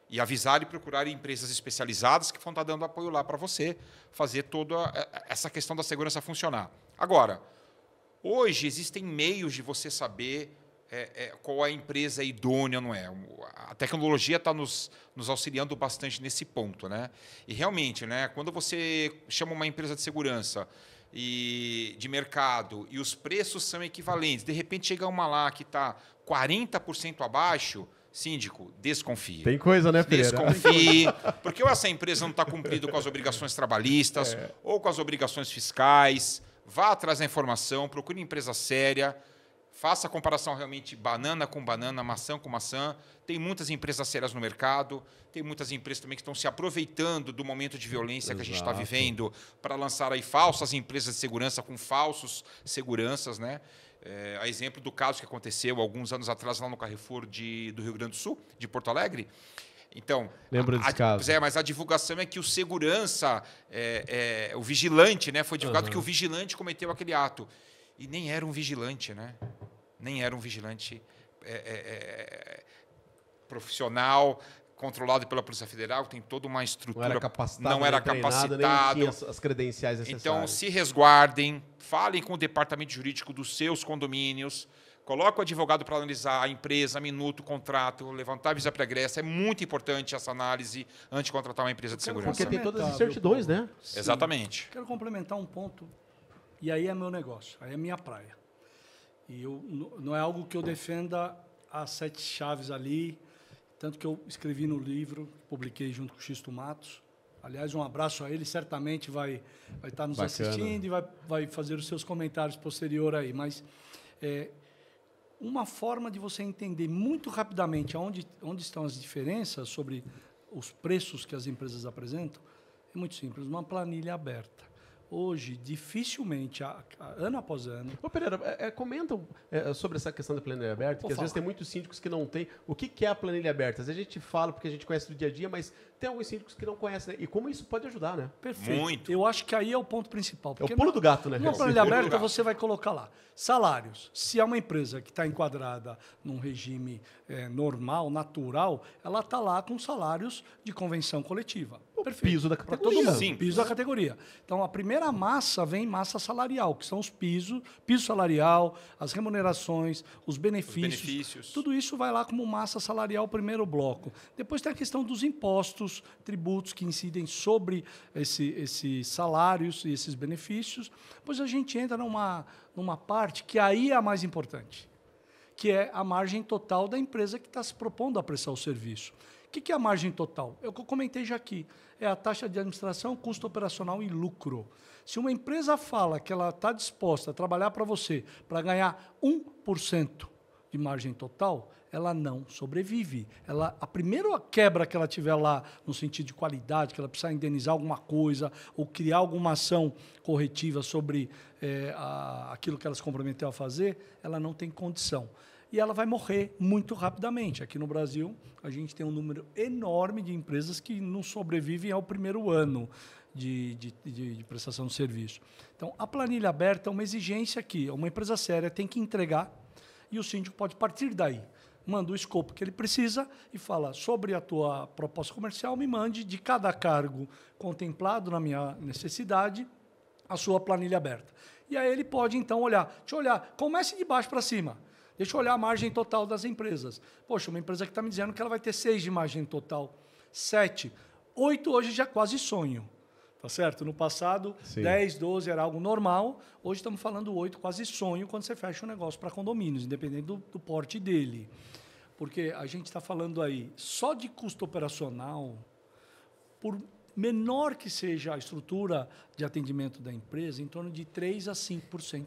E avisar e procurar empresas especializadas que vão estar dando apoio lá para você fazer toda essa questão da segurança funcionar. Agora, hoje existem meios de você saber qual a empresa idônea, não é? A tecnologia está nos auxiliando bastante nesse ponto, né? E realmente, né, quando você chama uma empresa de segurança e de mercado e os preços são equivalentes, de repente chega uma lá que está 40% abaixo, síndico, desconfie. Tem coisa, né, Pereira? Desconfie, porque ou essa empresa não está cumprindo com as obrigações trabalhistas ou com as obrigações fiscais. Vá atrás da informação, procure empresa séria. Faça a comparação realmente banana com banana, maçã com maçã. Tem muitas empresas sérias no mercado, tem muitas empresas também que estão se aproveitando do momento de violência que a gente está vivendo para lançar aí falsas empresas de segurança com falsos seguranças, né? A exemplo do caso que aconteceu alguns anos atrás lá no Carrefour do Rio Grande do Sul, de Porto Alegre. Então, lembra desse caso? Mas a divulgação é que o segurança, o vigilante, né? Foi divulgado que o vigilante cometeu aquele ato. E nem era um vigilante, né? Nem era um vigilante profissional, controlado pela Polícia Federal, tem toda uma estrutura. Não era capacitado. Nem tinha as credenciais necessárias. Então, se resguardem, falem com o departamento jurídico dos seus condomínios, Coloca o advogado para analisar a empresa, minuto, contrato, levantar a visa pregressa. É muito importante essa análise antes de contratar uma empresa de segurança. Porque tem todas as certidões, né? Sim. Exatamente. Quero complementar um ponto, e aí é meu negócio, aí é minha praia. E não é algo que eu defenda as 7 chaves ali, tanto que eu escrevi no livro, publiquei junto com o Xisto Matos. Aliás, um abraço a ele, certamente vai estar nos assistindo e vai fazer os seus comentários posterior aí. Mas uma forma de você entender muito rapidamente onde estão as diferenças sobre os preços que as empresas apresentam é muito simples, uma planilha aberta. Hoje, dificilmente, ano após ano... Ô, Pereira, comenta sobre essa questão da planilha aberta, que às vezes tem muitos síndicos que não têm. O que é a planilha aberta? Às vezes a gente fala porque a gente conhece do dia a dia, mas tem alguns síndicos que não conhecem, né? E como isso pode ajudar, né? Perfeito. Muito. Eu acho que aí é o ponto principal. É o pulo do gato, né? Numa planilha aberta, você vai colocar lá salários. Se é uma empresa que está enquadrada num regime normal, natural, ela está lá com salários de convenção coletiva. O Perfeito. piso da Pra categoria. todo mundo. Sim. Piso da categoria. Então, a primeira massa vem massa salarial, que são os piso salarial, as remunerações, os benefícios. Tudo isso vai lá como massa salarial, primeiro bloco. Depois tem a questão dos impostos, tributos que incidem sobre esses salários e esses benefícios. Depois a gente entra numa parte que aí é a mais importante, que é a margem total da empresa que está se propondo a prestar o serviço. O que é a margem total? É o que eu comentei já aqui. É a taxa de administração, custo operacional e lucro. Se uma empresa fala que ela está disposta a trabalhar para você para ganhar 1% de margem total, ela não sobrevive. A primeira quebra que ela tiver lá, no sentido de qualidade, que ela precisar indenizar alguma coisa ou criar alguma ação corretiva sobre aquilo que ela se comprometeu a fazer, ela não tem condição. E ela vai morrer muito rapidamente. Aqui no Brasil, a gente tem um número enorme de empresas que não sobrevivem ao primeiro ano de prestação de serviço. Então, a planilha aberta é uma exigência que uma empresa séria tem que entregar e o síndico pode partir daí. Manda o escopo que ele precisa e fala sobre a tua proposta comercial, me mande de cada cargo contemplado na minha necessidade a sua planilha aberta. E aí ele pode, então, olhar. Deixa eu olhar, comece de baixo para cima. Deixa eu olhar a margem total das empresas. Poxa, uma empresa que está me dizendo que ela vai ter 6 de margem total, 7, 8 hoje já é quase sonho. Tá certo? No passado, sim, 10, 12 era algo normal. Hoje estamos falando 8, quase sonho, quando você fecha um negócio para condomínios, independente do porte dele. Porque a gente está falando aí só de custo operacional, por menor que seja a estrutura de atendimento da empresa, em torno de 3% a 5%.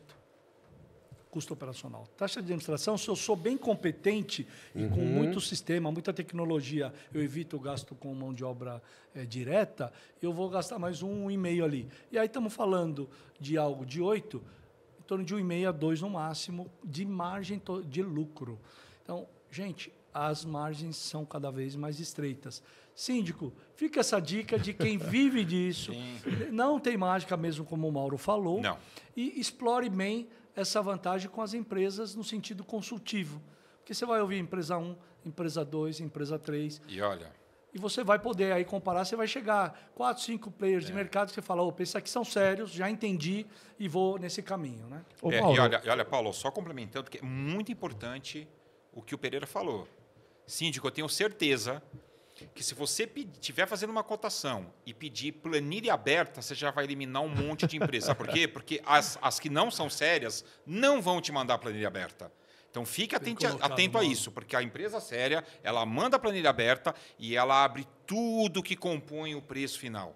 Custo operacional. Taxa de administração, se eu sou bem competente e com muito sistema, muita tecnologia, eu evito o gasto com mão de obra direta, eu vou gastar mais 1,5 ali. E aí estamos falando de algo de 8, em torno de 1,5 a 2 no máximo, de margem de lucro. Então, gente, as margens são cada vez mais estreitas. Síndico, fica essa dica de quem vive disso. Sim. Não tem mágica mesmo, como o Mauro falou. Não. E explore bem essa vantagem com as empresas no sentido consultivo. Porque você vai ouvir empresa 1, empresa 2, empresa 3. E olha... E você vai poder aí comparar, você vai chegar 4, 5 players de mercado que você fala, opa, esses aqui são sérios, já entendi e vou nesse caminho. Né? E olha, Paulo, só complementando, que é muito importante o que o Pereira falou. Síndico, eu tenho certeza que se você estiver fazendo uma cotação e pedir planilha aberta, você já vai eliminar um monte de empresas. Sabe por quê? Porque as que não são sérias não vão te mandar planilha aberta. Então, fique atento a isso, porque a empresa séria, ela manda a planilha aberta e ela abre tudo que compõe o preço final.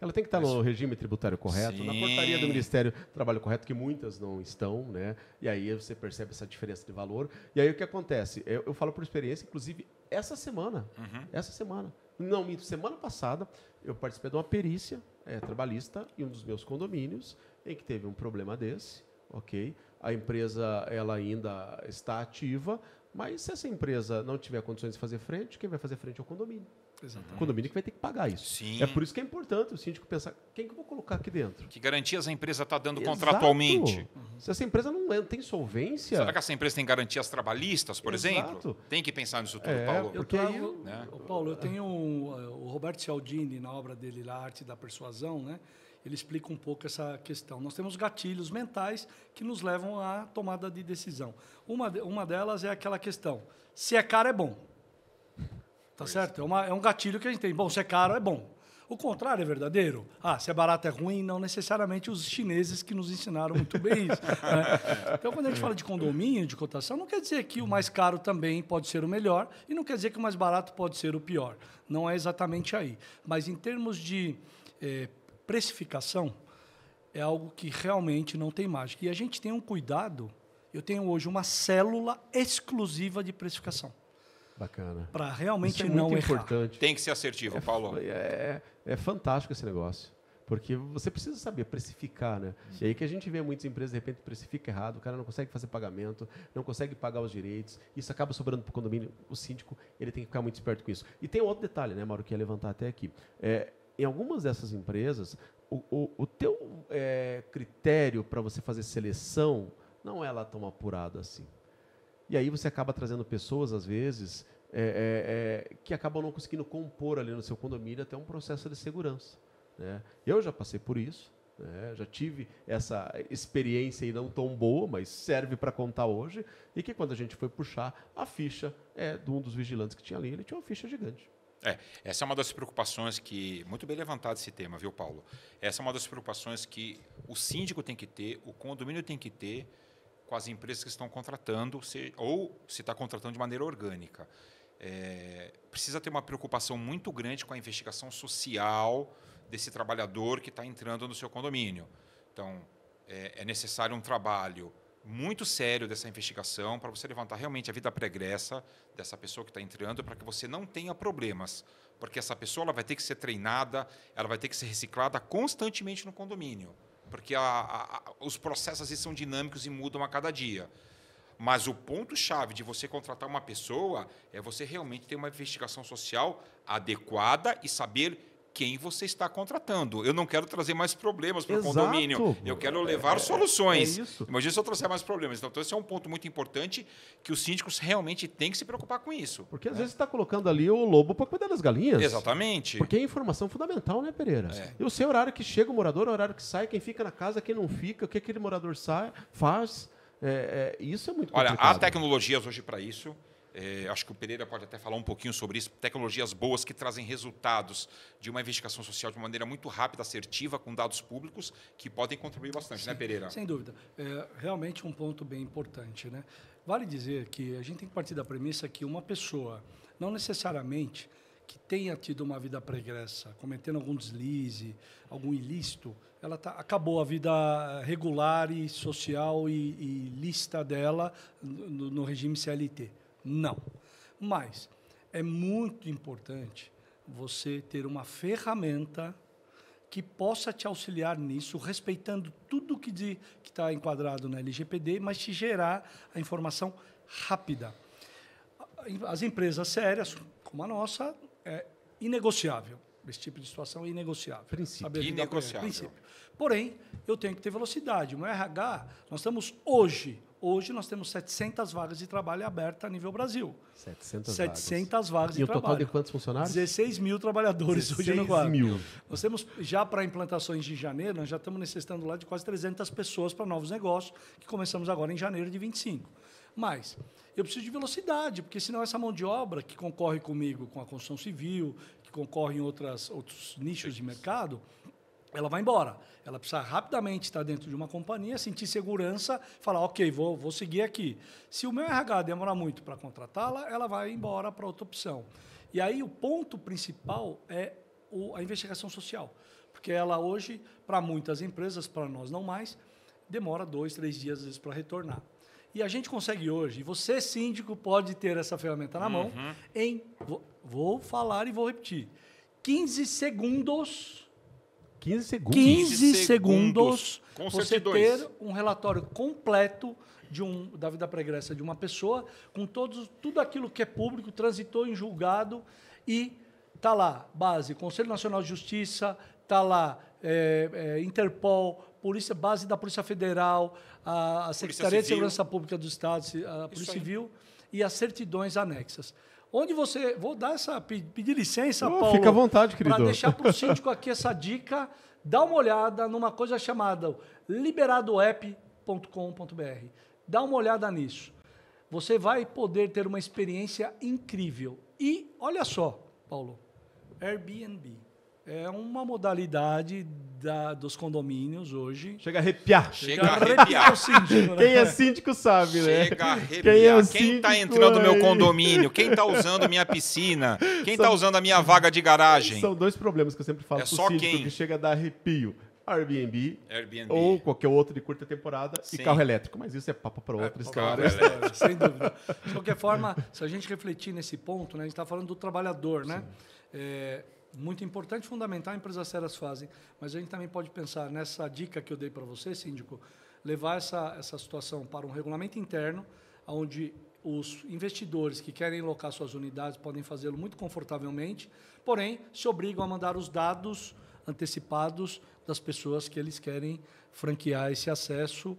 Ela tem que estar no regime tributário correto, Sim. na portaria do Ministério do Trabalho correto, que muitas não estão, né? E aí você percebe essa diferença de valor. E aí o que acontece? Eu falo por experiência, inclusive, essa semana, semana passada, eu participei de uma perícia trabalhista em um dos meus condomínios, em que teve um problema desse, ok? A empresa ela ainda está ativa, mas se essa empresa não tiver condições de fazer frente, quem vai fazer frente é o condomínio. Exatamente. O condomínio que vai ter que pagar isso. Sim. É por isso que é importante o síndico pensar, quem que eu vou colocar aqui dentro? Que garantias a empresa está dando contratualmente? Se essa empresa não tem solvência... Será que essa empresa tem garantias trabalhistas, por exemplo? Tem que pensar nisso tudo, Paulo. Paulo, eu tenho o Roberto Cialdini, na obra dele lá, Arte da Persuasão, né? ele explica um pouco essa questão. Nós temos gatilhos mentais que nos levam à tomada de decisão. Uma delas é aquela questão, se é caro é bom. Tá certo? É um gatilho que a gente tem. Bom, se é caro é bom. O contrário é verdadeiro. Se é barato é ruim, não necessariamente os chineses que nos ensinaram muito bem isso. Né? Então, quando a gente fala de condomínio, de cotação, não quer dizer que o mais caro também pode ser o melhor e não quer dizer que o mais barato pode ser o pior. Não é exatamente aí. Mas, em termos de precificação, é algo que realmente não tem mágica. E a gente tem um cuidado. Eu tenho hoje uma célula exclusiva de precificação. Bacana. Para realmente Isso é não muito errar. importante. Tem que ser assertivo, Paulo. É fantástico esse negócio. Porque você precisa saber precificar, né? E aí que a gente vê muitas empresas, de repente, precifica errado, o cara não consegue fazer pagamento, não consegue pagar os direitos, isso acaba sobrando para o condomínio. O síndico ele tem que ficar muito esperto com isso. E tem outro detalhe, né, Mauro, que ia levantar até aqui. Em algumas dessas empresas, o teu critério para você fazer seleção não é lá tão apurado assim. E aí você acaba trazendo pessoas, às vezes, que acabam não conseguindo compor ali no seu condomínio até um processo de segurança. Né? Eu já passei por isso, né? Já tive essa experiência aí não tão boa, mas serve para contar hoje, e que quando a gente foi puxar a ficha de um dos vigilantes que tinha ali, ele tinha uma ficha gigante. Essa é uma das preocupações que... Muito bem levantado esse tema, viu, Paulo? Essa é uma das preocupações que o síndico tem que ter, o condomínio tem que ter, com as empresas que estão contratando, ou se está contratando de maneira orgânica. Precisa ter uma preocupação muito grande com a investigação social desse trabalhador que está entrando no seu condomínio. Então, é necessário um trabalho muito sério dessa investigação para você levantar realmente a vida pregressa dessa pessoa que está entrando, para que você não tenha problemas. Porque essa pessoa ela vai ter que ser treinada, ela vai ter que ser reciclada constantemente no condomínio. Porque os processos às vezes são dinâmicos e mudam a cada dia. Mas o ponto-chave de você contratar uma pessoa é você realmente ter uma investigação social adequada e saber quem você está contratando. Eu não quero trazer mais problemas para o condomínio. Eu quero levar soluções. Imagina se eu trouxer mais problemas. Então, esse é um ponto muito importante que os síndicos realmente têm que se preocupar com isso. Porque, às vezes, você está colocando ali o lobo para cuidar das galinhas. Exatamente. Porque é informação fundamental, né, Pereira? Eu sei o horário que chega o morador, o horário que sai, quem fica na casa, quem não fica, o que aquele morador faz. Isso é muito complicado. Olha, há tecnologias hoje para isso. Acho que o Pereira pode até falar um pouquinho sobre isso. Tecnologias boas que trazem resultados de uma investigação social de uma maneira muito rápida, assertiva, com dados públicos, que podem contribuir bastante, Sim, né, Pereira? Sem dúvida. Realmente um ponto bem importante. Né? Vale dizer que a gente tem que partir da premissa que uma pessoa, não necessariamente que tenha tido uma vida pregressa, cometendo algum deslize, algum ilícito, ela acabou a vida regular e social e lícita dela no regime CLT. Não. Mas é muito importante você ter uma ferramenta que possa te auxiliar nisso, respeitando tudo que está enquadrado na LGPD, mas te gerar a informação rápida. As empresas sérias, como a nossa, é inegociável. Esse tipo de situação é inegociável. Princípio. Inegociável. Princípio. Porém, eu tenho que ter velocidade. O meu RH, nós estamos hoje nós temos 700 vagas de trabalho abertas a nível Brasil. 700 vagas de trabalho. E o total de quantos funcionários? 16 mil trabalhadores hoje no quadro. 16 mil. Nós temos, já para implantações de janeiro, nós já estamos necessitando lá de quase 300 pessoas para novos negócios, que começamos agora em janeiro de 25. Mas eu preciso de velocidade, porque senão essa mão de obra que concorre comigo com a construção civil, que concorre em outros nichos de mercado, ela vai embora. Ela precisa rapidamente estar dentro de uma companhia, sentir segurança, falar, ok, vou seguir aqui. Se o meu RH demorar muito para contratá-la, ela vai embora para outra opção. E aí o ponto principal é a investigação social. Porque ela hoje, para muitas empresas, para nós não mais, demora 2, 3 dias às vezes para retornar. E a gente consegue hoje, e você, síndico, pode ter essa ferramenta na mão, vou falar e vou repetir, 15 segundos... 15 segundos você ter um relatório completo da vida pregressa de uma pessoa, com tudo aquilo que é público, transitou em julgado, e está lá, base, Conselho Nacional de Justiça, está lá, Interpol, base da Polícia Federal, a Secretaria de Segurança Pública do Estado, a Polícia Civil, e as certidões anexas. Onde você... Vou pedir licença, Paulo. Fica à vontade, querido. Para deixar para o síndico aqui essa dica Dá uma olhada numa coisa chamada liberadoapp.com.br. Dá uma olhada nisso. Você vai poder ter uma experiência incrível. E olha só, Paulo, Airbnb é uma modalidade dos condomínios hoje. Chega a arrepiar. Chega a arrepiar. O síndico, né? Quem é síndico sabe, né? Chega a arrepiar. Quem Quem está é entrando no meu aí? condomínio? Quem está usando minha piscina? Quem está usando a minha vaga de garagem? São dois problemas que eu sempre falo É pro só síndico quem? que chega a dar arrepio. Airbnb Airbnb. ou qualquer outro de curta temporada Sim. e carro elétrico. Mas isso é papo para outra história. Sem dúvida. De qualquer forma, se a gente refletir nesse ponto, né, a gente está falando do trabalhador, né? É muito importante, fundamental, empresas sérias fazem, mas a gente também pode pensar nessa dica que eu dei para você, síndico, levar essa situação para um regulamento interno, onde os investidores que querem locar suas unidades podem fazê-lo muito confortavelmente, porém, se obrigam a mandar os dados antecipados das pessoas que eles querem franquear esse acesso,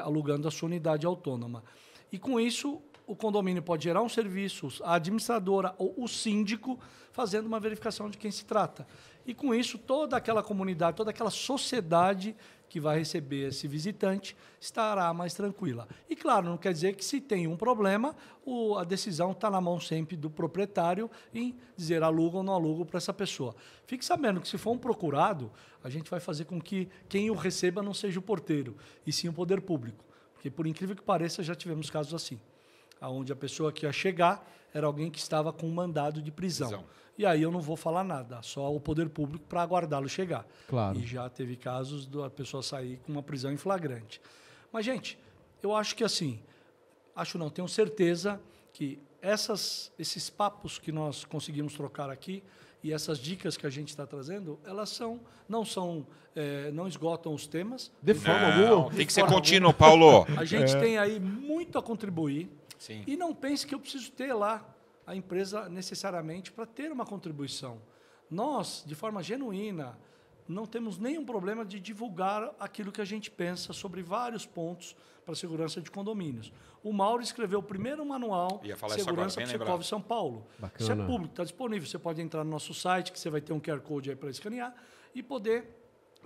alugando a sua unidade autônoma. E com isso, o condomínio pode gerar um serviço, a administradora ou o síndico fazendo uma verificação de quem se trata. E com isso, toda aquela comunidade, toda aquela sociedade que vai receber esse visitante estará mais tranquila. E claro, não quer dizer que se tem um problema, a decisão está na mão sempre do proprietário em dizer aluga ou não aluga para essa pessoa. Fique sabendo que se for um procurado, a gente vai fazer com que quem o receba não seja o porteiro, e sim o poder público. Porque, por incrível que pareça, já tivemos casos assim, onde a pessoa que ia chegar era alguém que estava com um mandado de prisão. E aí eu não vou falar nada, só o poder público para aguardá-lo chegar. Claro. E já teve casos da pessoa sair com uma prisão em flagrante. Mas, gente, eu acho que assim, tenho certeza que esses papos que nós conseguimos trocar aqui e essas dicas que a gente está trazendo, elas não esgotam os temas. De forma alguma. Tem que ser contínuo, Paulo. A gente tem aí muito a contribuir. Sim. E não pense que eu preciso ter lá a empresa necessariamente para ter uma contribuição. Nós, de forma genuína, não temos nenhum problema de divulgar aquilo que a gente pensa sobre vários pontos para a segurança de condomínios. O Mauro escreveu o primeiro manual de segurança para o Secov São Paulo. Bacana. Isso é público, está disponível. Você pode entrar no nosso site, que você vai ter um QR Code aí para escanear, e poder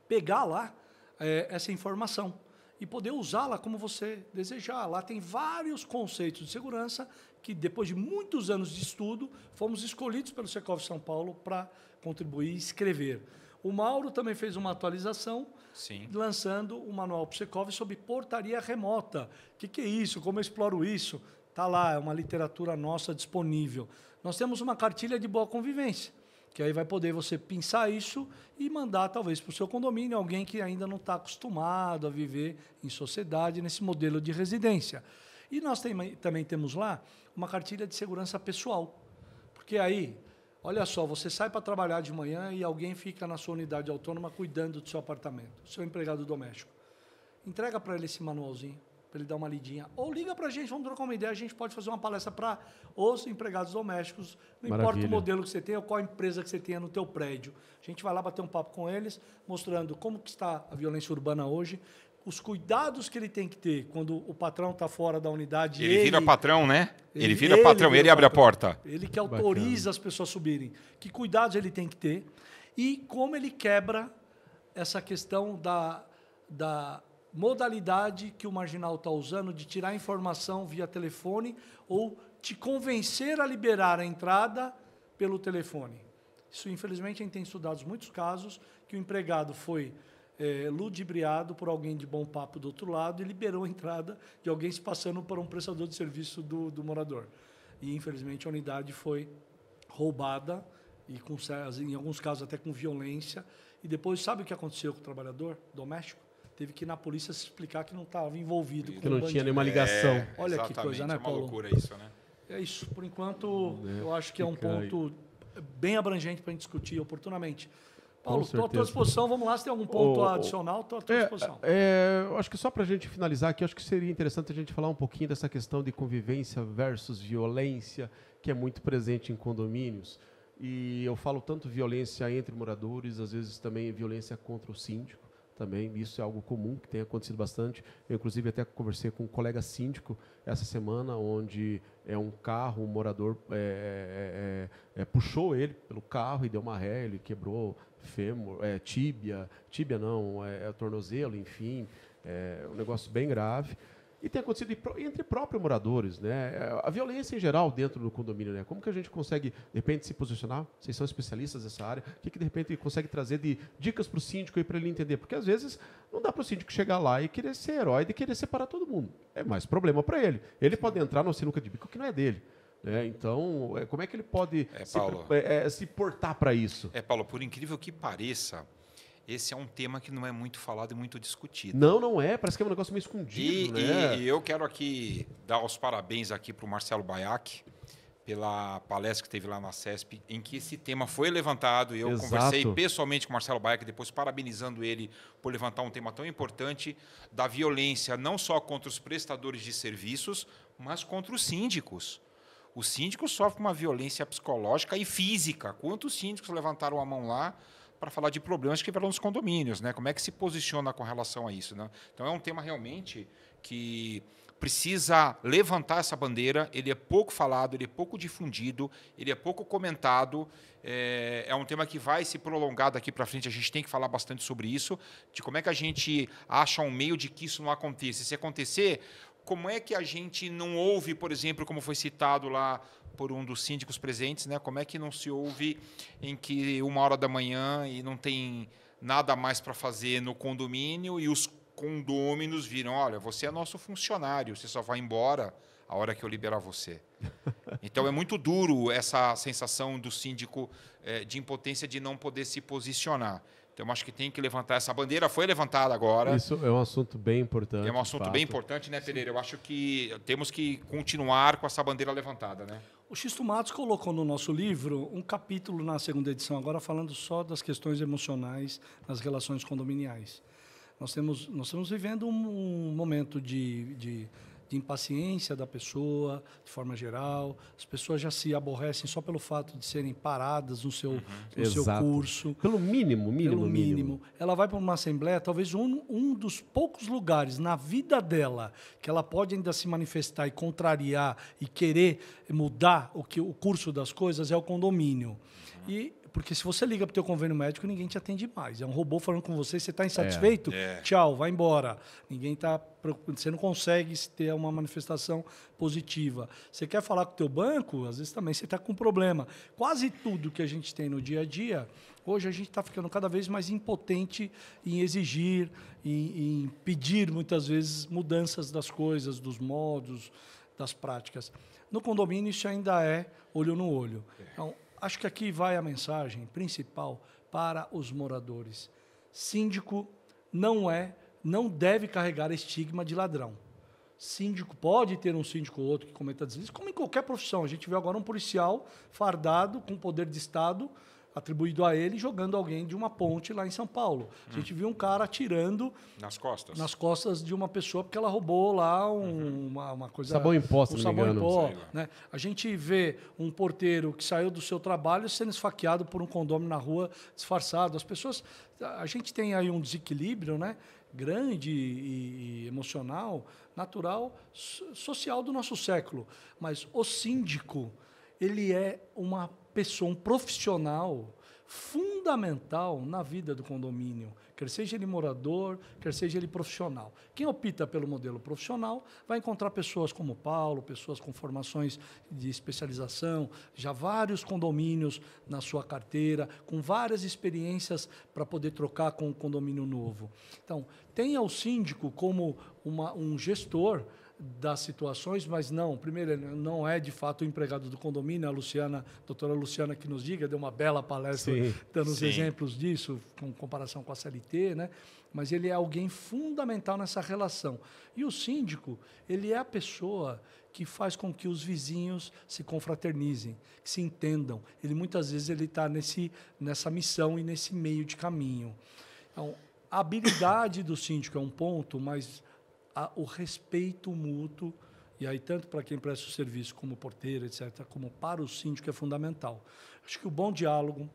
pegar lá essa informação e poder usá-la como você desejar. Lá tem vários conceitos de segurança que, depois de muitos anos de estudo, fomos escolhidos pelo Secov São Paulo para contribuir e escrever. O Mauro também fez uma atualização, Sim. lançando o manual para o Secov sobre portaria remota. O que é isso? Como eu exploro isso? Está lá, é uma literatura nossa disponível. Nós temos uma cartilha de boa convivência, que aí vai poder você pensar isso e mandar, talvez, para o seu condomínio alguém que ainda não está acostumado a viver em sociedade, nesse modelo de residência. E nós também temos lá uma cartilha de segurança pessoal. Porque aí, olha só, você sai para trabalhar de manhã e alguém fica na sua unidade autônoma cuidando do seu apartamento, seu empregado doméstico. Entrega para ele esse manualzinho, para ele dar uma lidinha. Ou liga para a gente, vamos trocar uma ideia, a gente pode fazer uma palestra para os empregados domésticos, não importa o modelo que você tenha ou qual empresa que você tenha no teu prédio. A gente vai lá bater um papo com eles, mostrando como que está a violência urbana hoje, os cuidados que ele tem que ter quando o patrão está fora da unidade. Ele vira patrão, né? Ele vira patrão, ele abre a porta. Ele que autoriza as pessoas a subirem. Que cuidados ele tem que ter e como ele quebra essa questão da modalidade que o marginal está usando de tirar informação via telefone ou te convencer a liberar a entrada pelo telefone. Isso, infelizmente, a gente tem estudado muitos casos que o empregado foi ludibriado por alguém de bom papo do outro lado e liberou a entrada de alguém se passando por um prestador de serviço do morador. E, infelizmente, a unidade foi roubada, e em alguns casos até com violência. E depois, sabe o que aconteceu com o trabalhador doméstico? Teve que ir na polícia se explicar que não estava envolvido com que não tinha nenhuma ligação. Olha que coisa, né, Paulo? É uma loucura isso, né? É isso. Por enquanto, eu acho que é um ponto bem abrangente para a gente discutir oportunamente. Paulo, estou à tua disposição. Vamos lá, se tem algum ponto adicional, estou à tua disposição. Eu acho que só para a gente finalizar aqui, acho que seria interessante a gente falar um pouquinho dessa questão de convivência versus violência, que é muito presente em condomínios. E eu falo tanto violência entre moradores, às vezes também violência contra o síndico. também. Isso é algo comum, que tem acontecido bastante. Eu, inclusive, até conversei com um colega síndico essa semana, onde um carro, um morador puxou ele pelo carro e deu uma ré, ele quebrou fêmur, tíbia não, tornozelo, enfim, um negócio bem grave. E tem acontecido entre próprios moradores, né? A violência em geral dentro do condomínio, né? Como que a gente consegue, de repente, se posicionar? Vocês são especialistas nessa área. O que de repente, consegue trazer de dicas para o síndico para ele entender? Porque, às vezes, não dá para o síndico chegar lá e querer ser herói e querer separar todo mundo. É mais problema para ele. Ele pode entrar numa sinuca de bico que não é dele. Então, como é que ele pode se portar para isso? Paulo, por incrível que pareça, esse é um tema que não é muito falado e muito discutido. Não é. Parece que é um negócio meio escondido, né? E eu quero aqui dar os parabéns aqui para o Marcelo Baiac pela palestra que teve lá na CESP, em que esse tema foi levantado. E eu conversei pessoalmente com o Marcelo Baiac, depois parabenizando ele por levantar um tema tão importante da violência, não só contra os prestadores de serviços, mas contra os síndicos. Os síndicos sofrem uma violência psicológica e física. Quantos síndicos levantaram a mão lá para falar de problemas que vieram nos condomínios, né? Como é que se posiciona com relação a isso, né? Então, é um tema realmente que precisa levantar essa bandeira. Ele é pouco falado, ele é pouco difundido, ele é pouco comentado. É um tema que vai se prolongar daqui para frente. A gente tem que falar bastante sobre isso, de como é que a gente acha um meio de que isso não aconteça. Se acontecer, como é que a gente não ouve, por exemplo, como foi citado lá por um dos síndicos presentes, né? Como é que não se ouve em que 1h da manhã e não tem nada mais para fazer no condomínio e os condôminos viram, olha, você é nosso funcionário, você só vai embora a hora que eu liberar você. Então, é muito duro essa sensação do síndico de impotência de não poder se posicionar. Então, acho que tem que levantar essa bandeira. Foi levantada agora. Isso é um assunto bem importante. É um assunto bem importante, né, Pereira? Eu acho que temos que continuar com essa bandeira levantada, né? O Xisto Matos colocou no nosso livro um capítulo na 2ª edição, agora falando só das questões emocionais nas relações condominiais. Nós estamos vivendo um momento de impaciência da pessoa, de forma geral. As pessoas já se aborrecem só pelo fato de serem paradas no seu curso. Pelo mínimo. Ela vai para uma assembleia, talvez um dos poucos lugares na vida dela que ela pode ainda se manifestar e contrariar e querer mudar o curso das coisas é o condomínio. Porque se você liga para o teu convênio médico, ninguém te atende mais. É um robô falando com você, você está insatisfeito? Tchau, vai embora. Você não consegue ter uma manifestação positiva. Você quer falar com o teu banco, às vezes também você está com um problema. Quase tudo que a gente tem no dia a dia, hoje a gente está ficando cada vez mais impotente em exigir, em pedir, muitas vezes, mudanças das coisas, dos modos, das práticas. No condomínio, isso ainda é olho no olho. Então, acho que aqui vai a mensagem principal para os moradores. Síndico não deve carregar estigma de ladrão. Síndico pode ter um síndico ou outro que cometa deslizes, como em qualquer profissão. A gente vê agora um policial fardado com poder de Estado atribuído a ele, jogando alguém de uma ponte lá em São Paulo. A gente viu um cara atirando nas costas de uma pessoa porque ela roubou lá uma coisa... Sabão em pó, se não me engano. Né? A gente vê um porteiro que saiu do seu trabalho sendo esfaqueado por um condômino na rua, disfarçado. As pessoas... A gente tem aí um desequilíbrio, né? Grande e emocional, natural, social do nosso século. Mas o síndico, ele é uma pessoa, um profissional fundamental na vida do condomínio, quer seja ele morador, quer seja ele profissional. Quem opta pelo modelo profissional vai encontrar pessoas como Paulo, pessoas com formações de especialização, já vários condomínios na sua carteira, com várias experiências para poder trocar com um condomínio novo. Então, tenha o síndico como um gestor das situações, mas primeiro, ele não é de fato o empregado do condomínio. A doutora Luciana que nos diga, deu uma bela palestra dando os exemplos disso, com comparação com a CLT, né? Mas ele é alguém fundamental nessa relação. E o síndico, ele é a pessoa que faz com que os vizinhos se confraternizem, que se entendam. Muitas vezes ele está nessa missão e nesse meio de caminho. Então, a habilidade do síndico é um ponto, mas o respeito mútuo, e aí tanto para quem presta o serviço como porteiro, etc., como para o síndico é fundamental. Acho que o bom diálogo,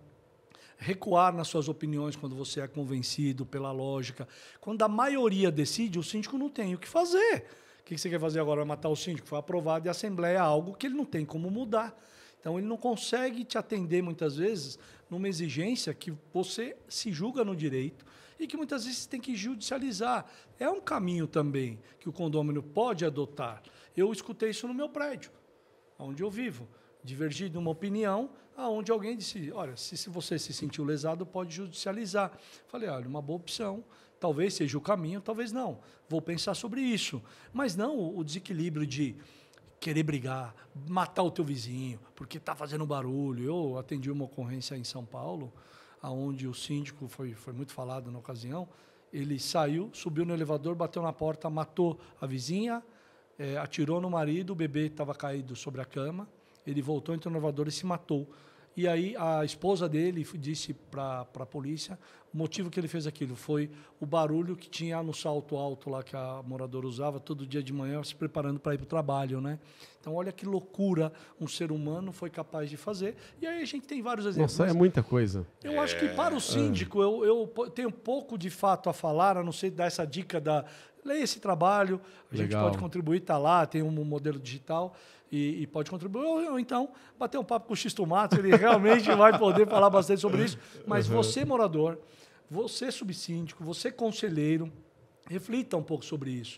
recuar nas suas opiniões quando você é convencido pela lógica. Quando a maioria decide, o síndico não tem o que fazer. O que você quer fazer agora? Matar o síndico? Foi aprovado em assembleia algo que ele não tem como mudar. Então, ele não consegue te atender, muitas vezes, numa exigência que você se julga no direito e que muitas vezes tem que judicializar. É um caminho também que o condômino pode adotar. Eu escutei isso no meu prédio, onde eu vivo. Divergi de uma opinião onde alguém disse, olha, se você se sentiu lesado, pode judicializar. Falei, olha, uma boa opção. Talvez seja o caminho, talvez não. Vou pensar sobre isso. Mas não o desequilíbrio de querer brigar, matar o teu vizinho, porque está fazendo barulho. Eu atendi uma ocorrência em São Paulo, onde o síndico, foi muito falado na ocasião, ele saiu, subiu no elevador, bateu na porta, matou a vizinha, atirou no marido, o bebê estava caído sobre a cama, ele voltou, entrou no elevador e se matou. E aí a esposa dele disse para a polícia, o motivo que ele fez aquilo foi o barulho que tinha no salto alto lá que a moradora usava todo dia de manhã, se preparando para ir para o trabalho, né? Então, olha que loucura um ser humano foi capaz de fazer. E aí a gente tem vários exemplos. Nossa, é muita coisa. Eu acho que para o síndico, eu tenho pouco de fato a falar, a não ser dar essa dica da... Leia esse trabalho, a gente pode contribuir, está lá, tem um modelo digital e pode contribuir. Ou então, bater um papo com o Xisto Matos, ele realmente vai poder falar bastante sobre isso. Mas você, morador, você, subsíndico, você, conselheiro, reflita um pouco sobre isso.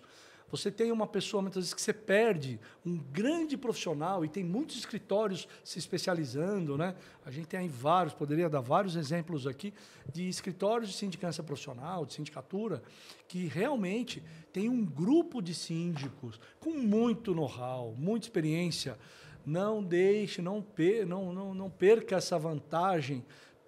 Você tem uma pessoa, muitas vezes, que você perde, um grande profissional, e tem muitos escritórios se especializando, né? A gente tem aí vários, poderia dar vários exemplos aqui, de escritórios de sindicância profissional, de sindicatura, que realmente tem um grupo de síndicos com muito know-how, muita experiência. Não deixe, não perca essa vantagem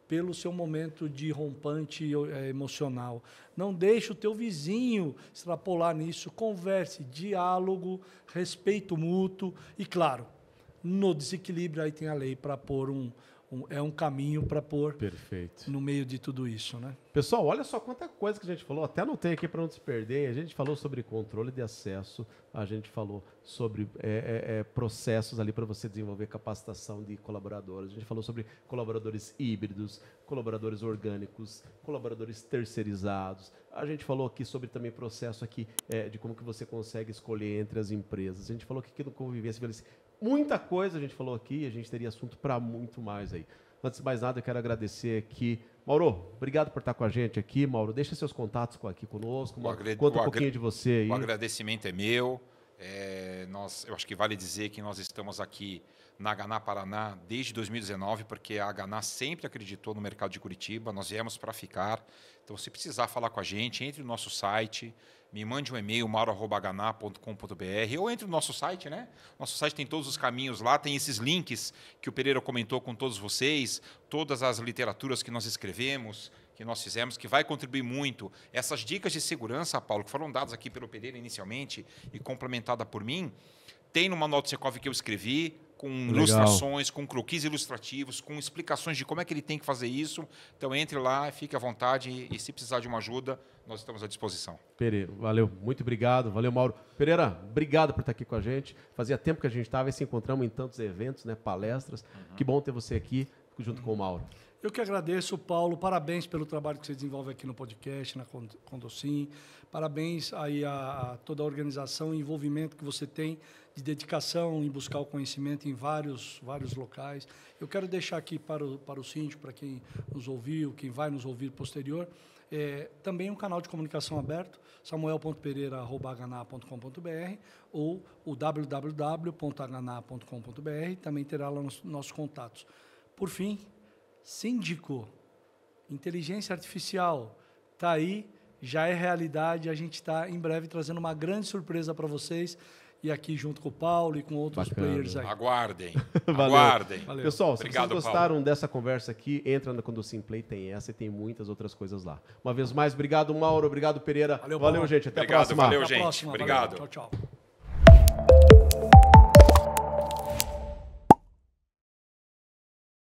pelo seu momento de rompante emocional. Não deixe o teu vizinho extrapolar nisso. Converse, diálogo, respeito mútuo. E, claro, no desequilíbrio aí tem a lei para pôr um caminho para pôr no meio de tudo isso, né? Pessoal, olha só quanta coisa que a gente falou. Até anotei aqui para não se perder. A gente falou sobre controle de acesso, a gente falou sobre processos ali para você desenvolver capacitação de colaboradores. A gente falou sobre colaboradores híbridos, colaboradores orgânicos, colaboradores terceirizados. A gente falou aqui sobre também processo aqui de como que você consegue escolher entre as empresas. A gente falou aqui no Convivência. Muita coisa a gente falou aqui, a gente teria assunto para muito mais aí. Antes de mais nada, eu quero agradecer aqui. Mauro, obrigado por estar com a gente aqui. Mauro, deixa seus contatos aqui conosco. Conta um pouquinho de você aí. O agradecimento é meu. Eu acho que vale dizer que nós estamos aqui na Aganá Paraná desde 2019, porque a Aganá sempre acreditou no mercado de Curitiba. Nós viemos para ficar. Então, se precisar falar com a gente, entre no nosso site, me mande um e-mail, mauro@aganá.com.br, ou entre no nosso site, né? Nosso site tem todos os caminhos lá, tem esses links que o Pereira comentou com todos vocês, todas as literaturas que nós escrevemos, que nós fizemos, que vai contribuir muito. Essas dicas de segurança, Paulo, que foram dadas aqui pelo Pereira inicialmente e complementada por mim, tem no manual do Secov que eu escrevi, com ilustrações, com croquis ilustrativos, com explicações de como é que ele tem que fazer isso. Então, entre lá, fique à vontade e se precisar de uma ajuda, nós estamos à disposição. Pereira, valeu, muito obrigado. Valeu, Mauro. Pereira, obrigado por estar aqui com a gente. Fazia tempo que a gente estava e se encontramos em tantos eventos, né, palestras. Que bom ter você aqui junto com o Mauro. Eu que agradeço, Paulo. Parabéns pelo trabalho que você desenvolve aqui no podcast, na Condocin. Parabéns aí a toda a organização e envolvimento que você tem de dedicação em buscar o conhecimento em vários locais. Eu quero deixar aqui para o síndico, para quem nos ouviu, quem vai nos ouvir posterior, também um canal de comunicação aberto, samuel.pereira@aganá.com.br ou o www.aganá.com.br, também terá lá nossos contatos. Por fim, síndico, inteligência artificial, está aí, já é realidade, a gente está em breve trazendo uma grande surpresa para vocês e aqui junto com o Paulo e com outros players aí. Aguardem, aguardem. Valeu. Pessoal, obrigado, se vocês gostaram Paulo. dessa conversa aqui, entra na Condocin Play, tem essa e tem muitas outras coisas lá. Uma vez mais, obrigado, Mauro, obrigado, Pereira. Valeu, gente, até a próxima. Valeu, Até a gente. próxima. Obrigado. Valeu. Tchau, tchau.